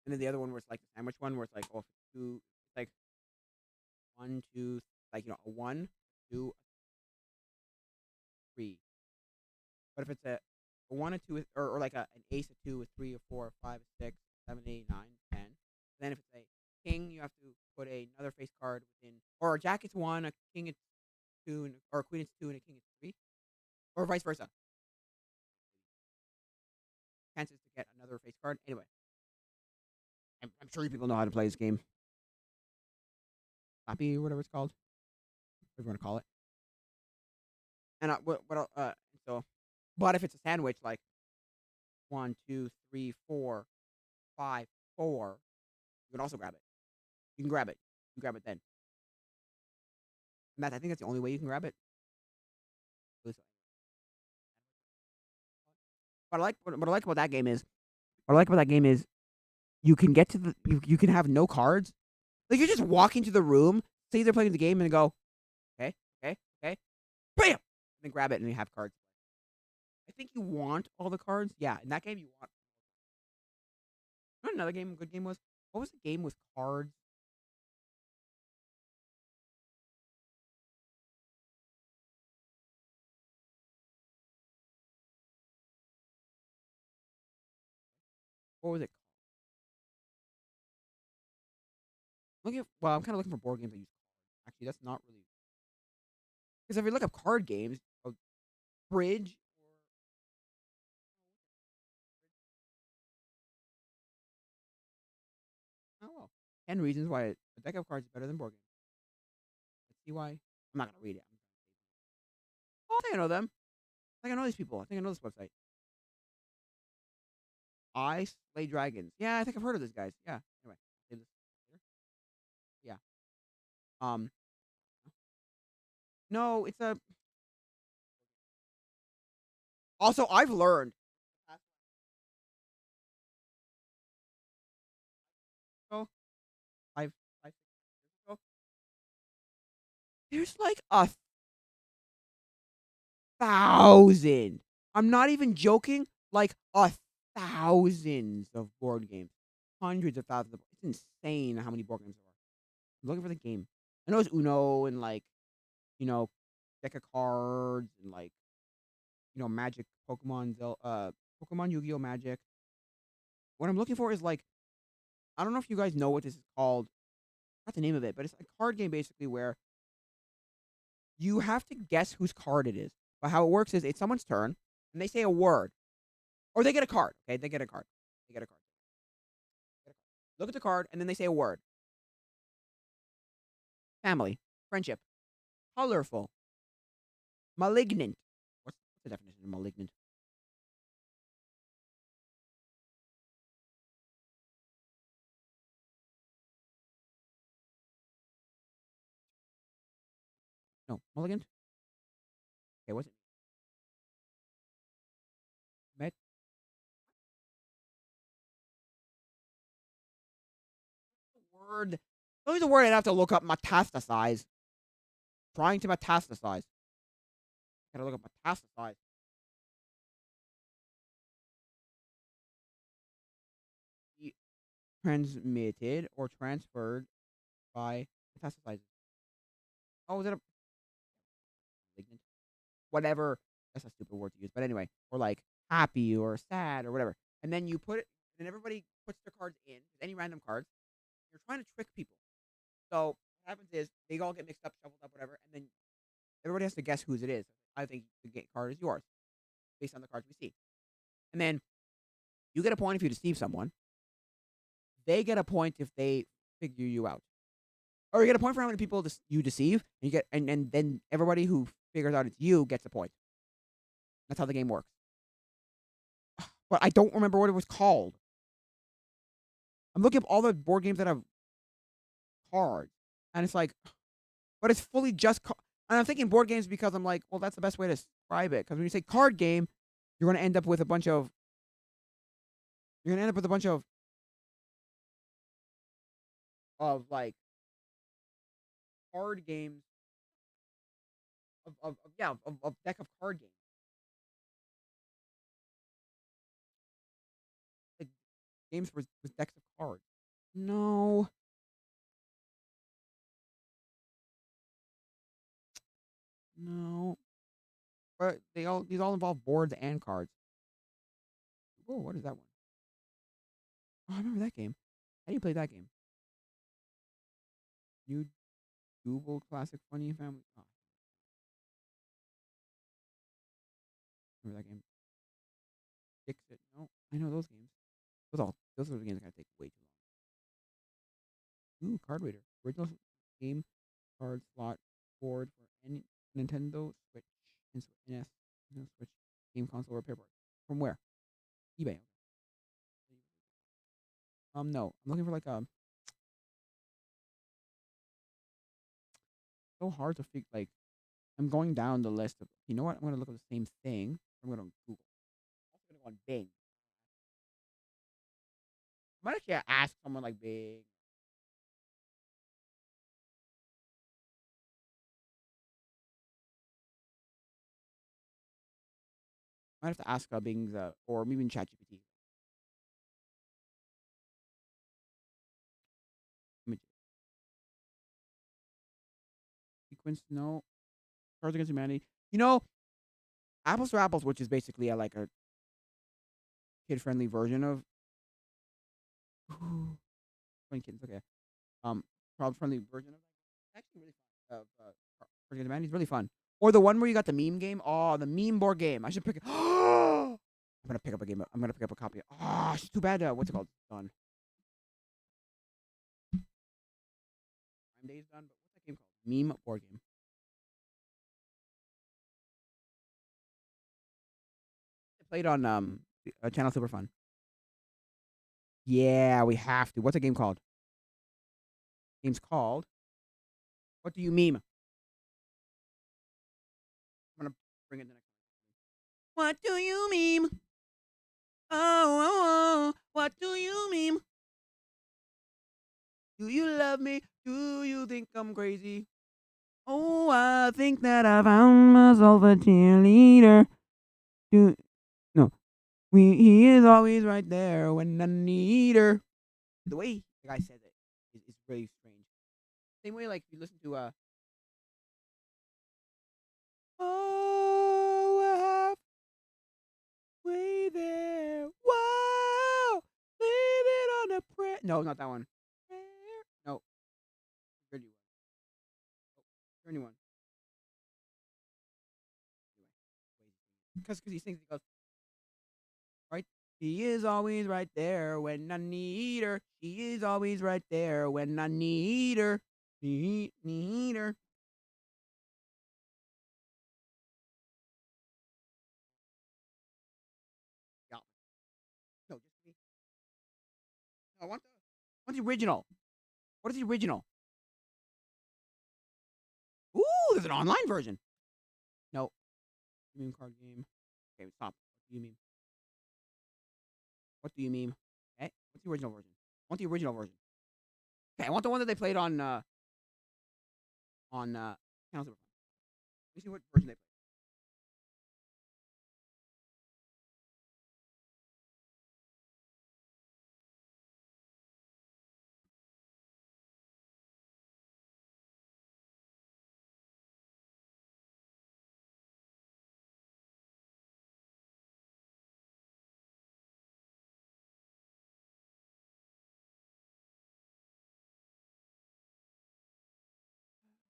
[SPEAKER 1] and then the other one where it's like the sandwich one where it's like, oh, if it's two, it's like one, two, like a one, two, a three. But if it's a one, a two, or like an ace, a two, a three, a four, a five, a six, 7, 8, 9, 10. Then if it's a king, you have to put another face card within, or a jack it's one, a king it's two, or a queen it's two, and a king it's three, or vice versa. Chances to get another face card. Anyway, I'm sure you people know how to play this game. Slappy, or whatever it's called, whatever you want to call it. And so, but if it's a sandwich, like one, two, three, four, five, four, you can also grab it. You can grab it. You can grab it then. And I think that's the only way you can grab it. What I like about that game is what I like about that game is you can get to you can have no cards. Like you just walk into the room, say they're playing the game, and go, okay, okay, okay, bam, and then grab it and you have cards. I think you want all the cards. Yeah, in that game you want. You know what another game, good game was? What was the game with cards? What was it? Well, I'm kind of looking for board games that use cards. Actually, that's not really because if you look up card games, bridge. Oh well, 10 reasons why a deck of cards is better than board games. Let's see why. I'm not gonna read it. Oh, I know them. I think I know these people. I think I know this website. I Slay Dragons. Yeah, I think I've heard of these guys. Yeah. Anyway, save this later. Yeah. Um. No, it's a. Also, I've learned. Oh, I've, I there's like a thousand. I'm not even joking. Like a thousands of board games, hundreds of thousands. It's insane how many board games there are. I'm looking for the game. I know it's Uno and like you know, deck of cards and like Magic, Pokemon, Yu-Gi-Oh, Magic. What I'm looking for is like I don't know if you guys know what this is called. Not the name of it, but it's a card game basically where you have to guess whose card it is. But how it works is it's someone's turn and they say a word or they get a card. Okay, they get a card. They get a card. Look at the card and then they say a word. Family, friendship, colorful, malignant. What's the definition of malignant? No, malignant. Okay, what's it? Met word. There's a word I'd have to look up. Metastasize. Trying to metastasize. Gotta look up metastasize. Be transmitted or transferred by metastasizes. Oh, is it a malignant? Whatever. That's a stupid word to use, but anyway, or like happy or sad or whatever. And then you put it, and everybody puts their cards in, any random cards. You're trying to trick people. So what happens is they all get mixed up, shuffled up, whatever, and then everybody has to guess whose it is. I think the card is yours based on the cards we see. And then you get a point if you deceive someone. They get a point if they figure you out. Or you get a point for how many people you deceive, and you get and then everybody who figures out it's you gets a point. That's how the game works. But I don't remember what it was called. I'm looking up all the board games that have cards, and it's like, but it's fully just. And I'm thinking board games because I'm like, well, that's the best way to describe it. Because when you say card game, you're going to end up with a bunch of. You're going to end up with a bunch of like card games of deck of card games, like games with decks of cards. No, no, but these all involve boards and cards. Oh, what is that one? Oh, I remember that game. How do you play that game? New Google Classic Funny Family. Oh, remember that game? Fix it. No, I know those games. Those are the games that gotta take way too long. Ooh, card reader. Original game card slot board for any Nintendo Switch and NES, Nintendo Switch game console or paperboard. From where? eBay. No, I'm looking for like a. So hard to figure. Like, I'm going down the list of. You know what? I'm gonna look at the same thing. I'm gonna Google. I'm also gonna go on Bing. I might actually ask someone like Bing. I might have to ask Bing's or maybe ChatGPT. Image sequence. No. Cards Against Humanity. You know, Apples for Apples, which is basically like a kid friendly version of. Funny kids. Okay. Child friendly version of that. It's actually really fun. Cards Against Humanity is really fun. Or the one where you got the meme game. Oh, the meme board game. I should pick. I'm gonna pick up a game. I'm gonna pick up a copy. Oh, it's too bad. What's it called? Done. Prime Day's done. But what's that game called? Meme board game. played on Channel Super Fun? Yeah, we have to. What's the game called? Game's called. What do you meme? I'm gonna bring it the next. What do you meme? Oh, what do you meme? Do you love me? Do you think I'm crazy? Oh, I think that I found myself a cheerleader. Do no, he is always right there when I need her. The way the guy says it is really strange. Same way, like if you listen to oh, halfway there. Wow, leave it on a prayer. No, not that one. No, Journey one. Oh, Journey one. Because he sings, he goes, right? She is always right there when I need her. She is always right there when I need her. Need her. Yeah. No, just me. No, I want the original. What is the original? Ooh, there's an online version. No. You mean card game? Okay, stop. What do you mean? What do you mean? Okay, what's the original version? I want the original version. Okay, I want the one that they played on Channel Super. Let me see what version they played.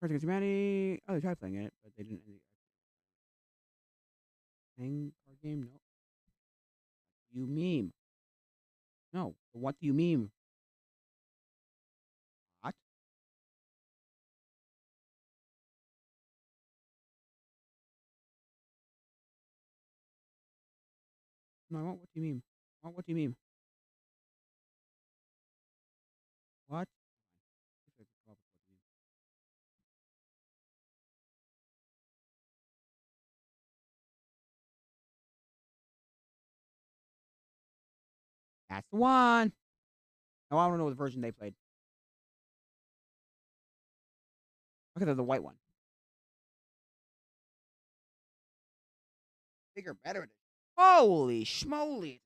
[SPEAKER 1] Cards Against Humanity. Oh, they tried playing it, but they didn't. Hang card game? No. You meme? No. What do you meme? What? No, I want what do you meme? I want what do you meme? What? That's the one. No, I don't know what version they played. Look at the white one. Bigger, better. Holy schmoly.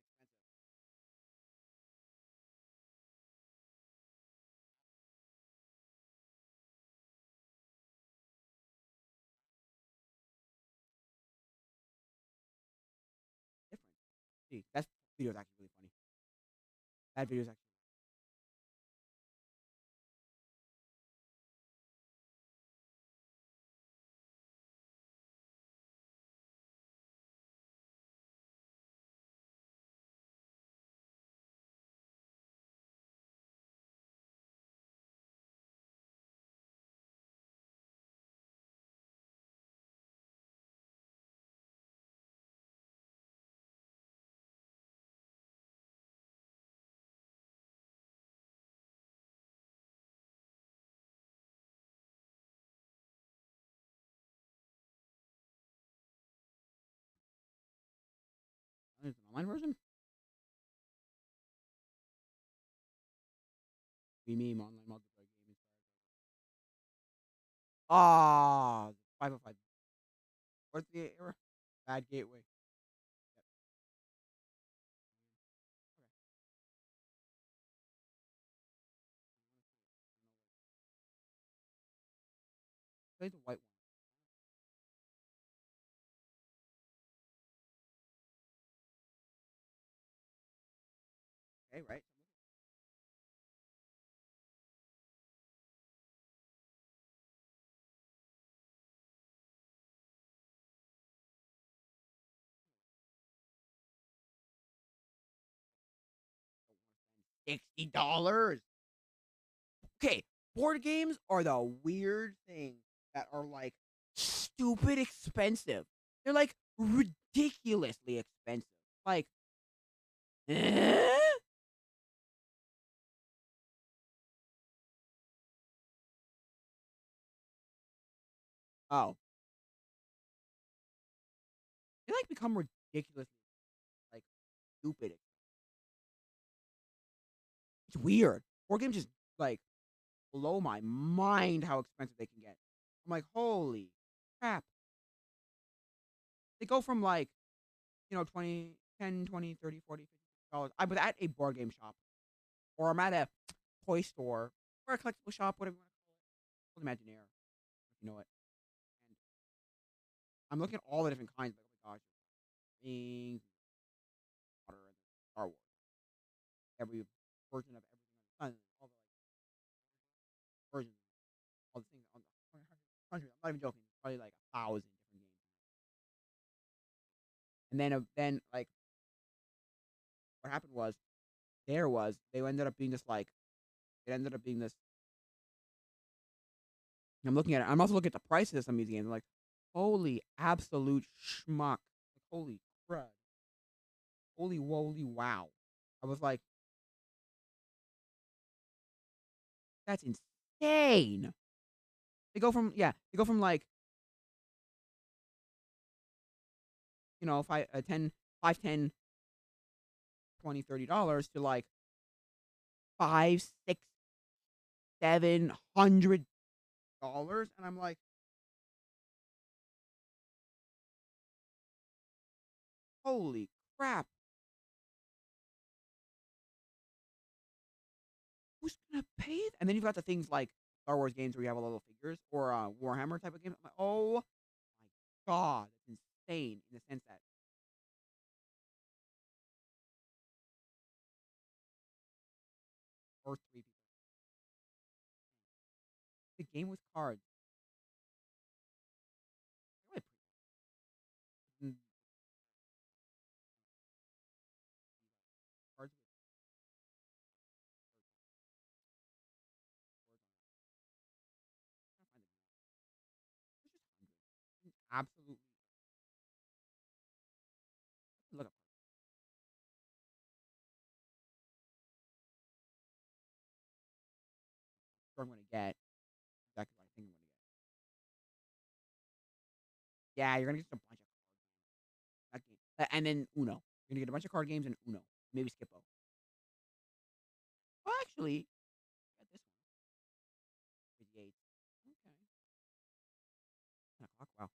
[SPEAKER 1] Different. See, that video is actually really funny. That video is actually there's an online version. We meme online multiplayer game. Ah, 505. What's the error? Bad gateway. Play the white one. Okay, right? 60. Okay, board games are the weird thing that are like stupid expensive. They're like ridiculously expensive. Like, eh? Oh, they like become ridiculously like stupid. It's weird. Board games just like blow my mind how expensive they can get. I'm like, holy crap. They go from like, 20, 10, 20, 30, 40, $50. I was at a board game shop or I'm at a toy store or a collectible shop, whatever you want to call it. Called Imagineer, if you know it. And I'm looking at all the different kinds. Like, oh my gosh, things, water, and Star Wars. Every version of everything under the sun. All the like versions, all the things on the hundred. I'm not even joking. Probably like 1,000 different games. And then like what happened was they ended up being this like it ended up being this. I'm looking at it. I'm also looking at the prices of some of these games. I'm like, holy absolute schmuck! Like, holy crud! Holy woly wow! I was like, that's insane. They go from like five, 10, 5, 10, 20, $30 to like five, six, $700, and I'm like, holy crap! Who's gonna pay? And then you've got the things like Star Wars games where you have all the little figures or Warhammer type of games. I'm like, oh my god, that's insane in the sense that or three people. The game with cards. They're really cards with words on it. There's just hundreds. Absolutely. Look up. Sure I'm gonna get exactly what I think I'm gonna get. Yeah, you're gonna get just a bunch of card games. And then Uno. You're gonna get a bunch of card games and Uno. Maybe Skippo. Oh, actually, I got this one. 58. Okay. 10 o'clock. Wow.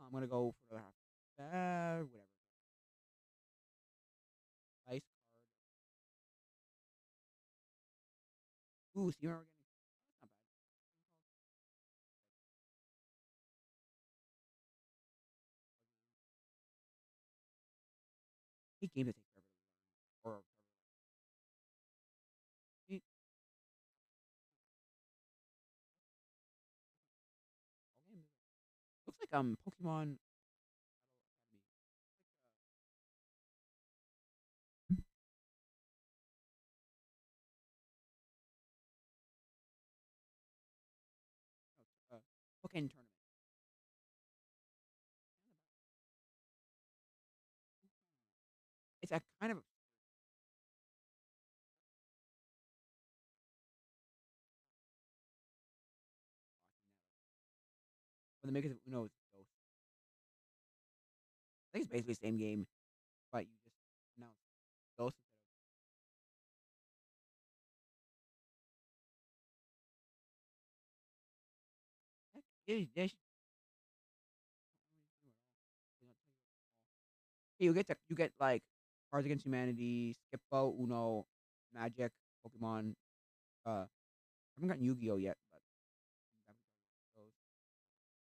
[SPEAKER 1] I'm gonna go for the whatever. Ice card. Ooh, see, we're getting. That's not bad. I hate games that take forever to learn. Or see, all games. Looks like Pokemon Academy. No, Pokemon tournament. It's a kind of when the makers of Uno is Ghost. I think it's basically the same game, but you just announce Ghost instead of. Heck, yeah, you get like Cards Against Humanity, Skippo, Uno, Magic, Pokemon. I haven't gotten Yu-Gi-Oh yet, but those.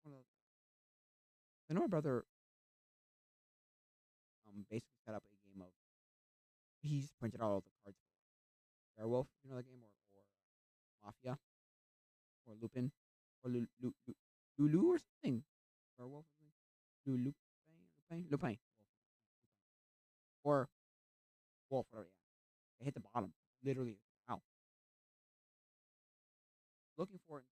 [SPEAKER 1] One of those. I know my brother basically set up a game of he's printed out all the cards for Werewolf, you know the game, or Mafia, or Lupin, or Lulu or something. Werewolf, or something. Lulu, Lupin, or Wolf, whatever. Yeah, they hit the bottom, literally. Wow, looking for it.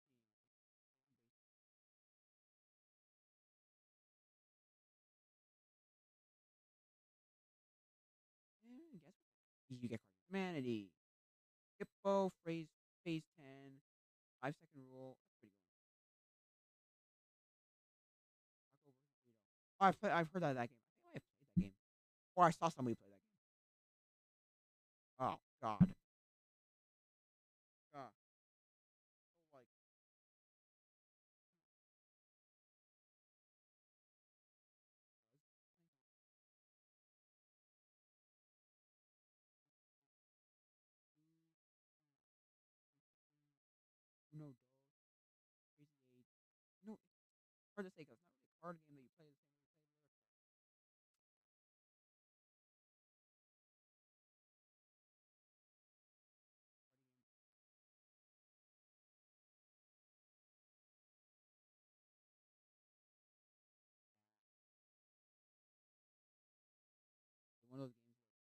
[SPEAKER 1] Humanity. Hippo, phase 10, 5 second rule. That's pretty good. Taco versus burrito. Oh, I've heard that game. I think I have played that game. Or I saw somebody play that game. Oh God. God. So like Uno Dos, Crazy Eight. No, it's hard to say because it's not really a card game that you play the same way you play the other one of those games where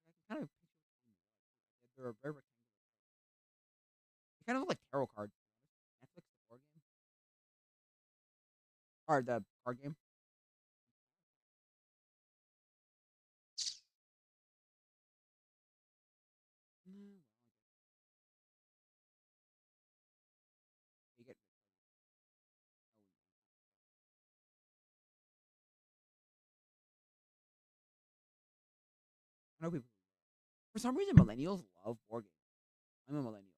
[SPEAKER 1] I can kind of picture what the game was. They're a very rectangular. They kind of look like tarot cards. To be honest. Netflix, the board game, or the card game. Well, you get. I know people. For some reason, millennials love board games. I'm a millennial.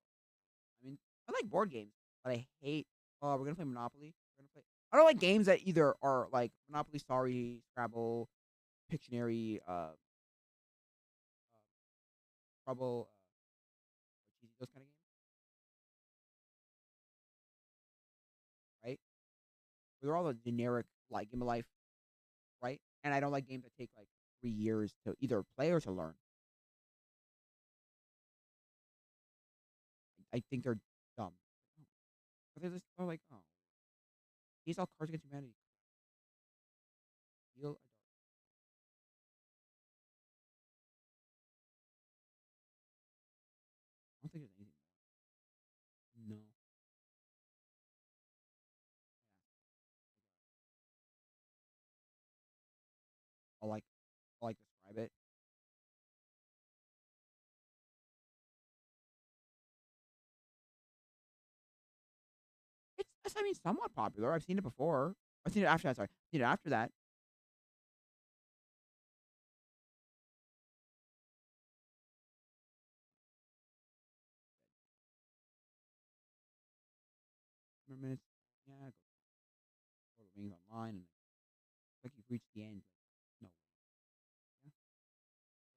[SPEAKER 1] I mean, I like board games, but I hate. Oh, we're gonna play Monopoly. We're gonna play. I don't like games that either are like Monopoly, Sorry, Scrabble, Pictionary, Trouble, or Cheesy, those kind of games, right? They're all the generic like game of life, right? And I don't like games that take like 3 years to either play or to learn. I think they're dumb. But they're just like, oh, these all Cards Against Humanity. Deal a dark. I don't think there's anything more. No. I'll like, I'll like describe it. It's I mean, somewhat popular. I've seen it before. I've seen it after that. Sorry, I've seen it after that. Minutes. Yeah, go to Wings Online, and it's like you've reached the end. Like, no, yeah,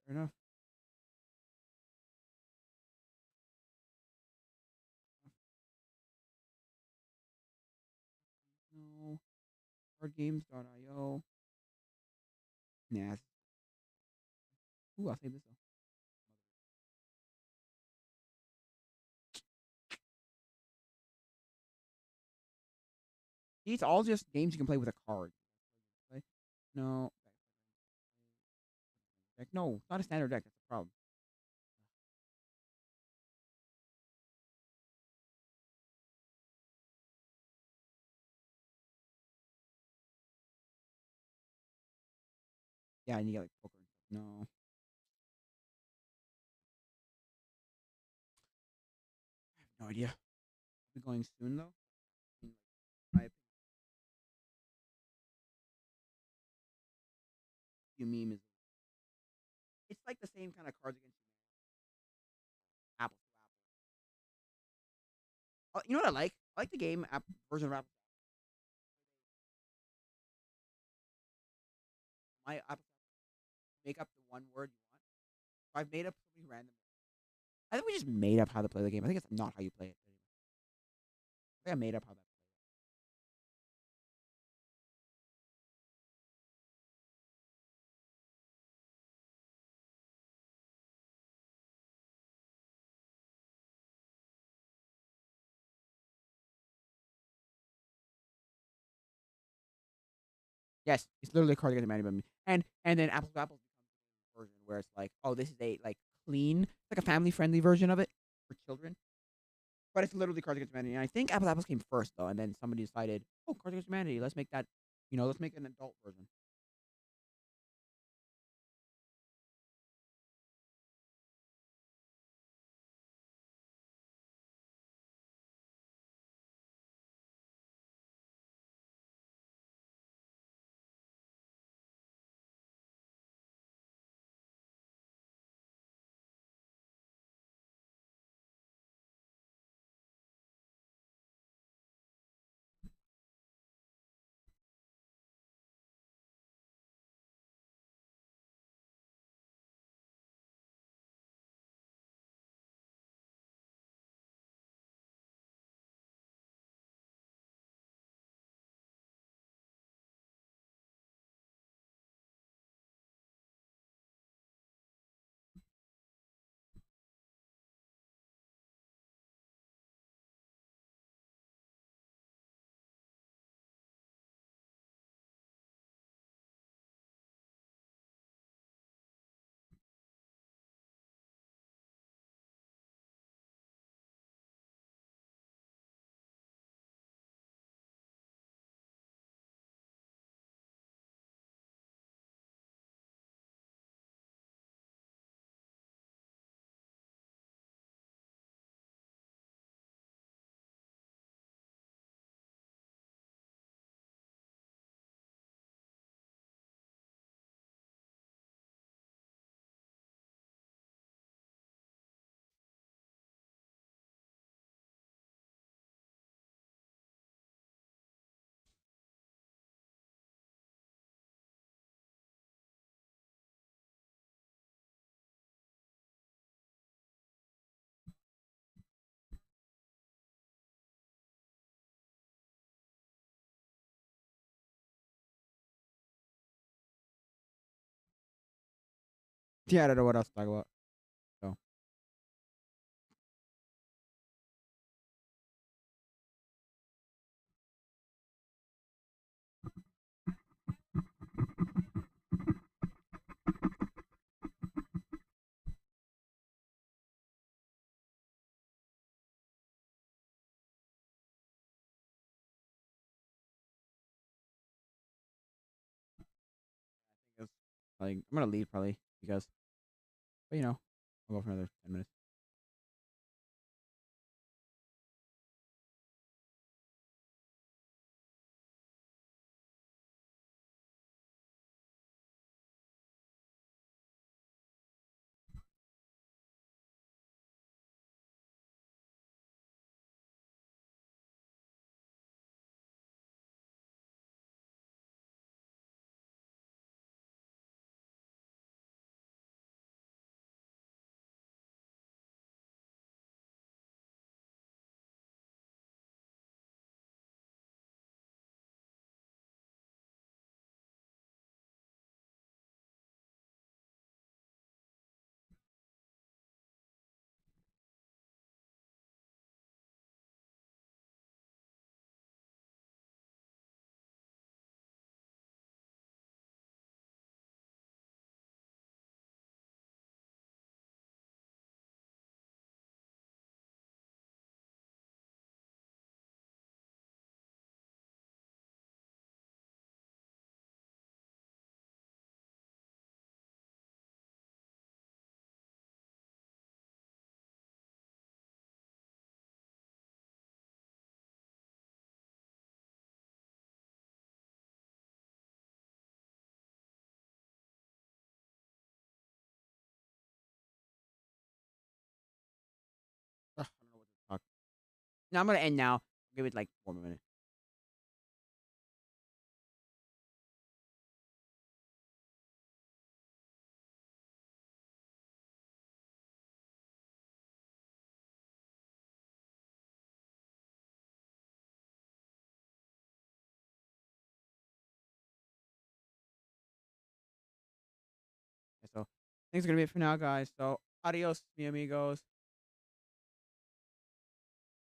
[SPEAKER 1] fair enough. No, cardgames.io. Nah. Ooh, I'll save this though. It's all just games you can play with a card. Play. No. Deck. No, it's not a standard deck. That's the problem. Yeah, and you get like poker and stuff. No, I have no idea. I'll be going soon though. I mean, like, my opinion, meme is it's like the same kind of Cards Against Humanity, apples to apples. You know what I like? I like the game app version of Apple. My Apple make up the one word you want. So I've made up something random. I think we just made up how to play the game. I think it's not how you play it. I think I made up how that. Yes, it's literally a card against humanity. And then apples to apples becomes a version where it's like, oh, this is a like clean, like a family friendly version of it for children. but it's literally Cards Against Humanity, and I think Apples came first though, and then somebody decided, oh, Cards Against Humanity, let's make that, let's make an adult version. Yeah, I don't know what else to talk about. So I guess, like, I'm gonna leave probably because, but I'll go for another 10 minutes. Ugh, I don't know what to talk. No, I'm gonna end now. Give it like 4 minutes. Okay, so, I think it's gonna be it for now, guys. So, adios, mi amigos.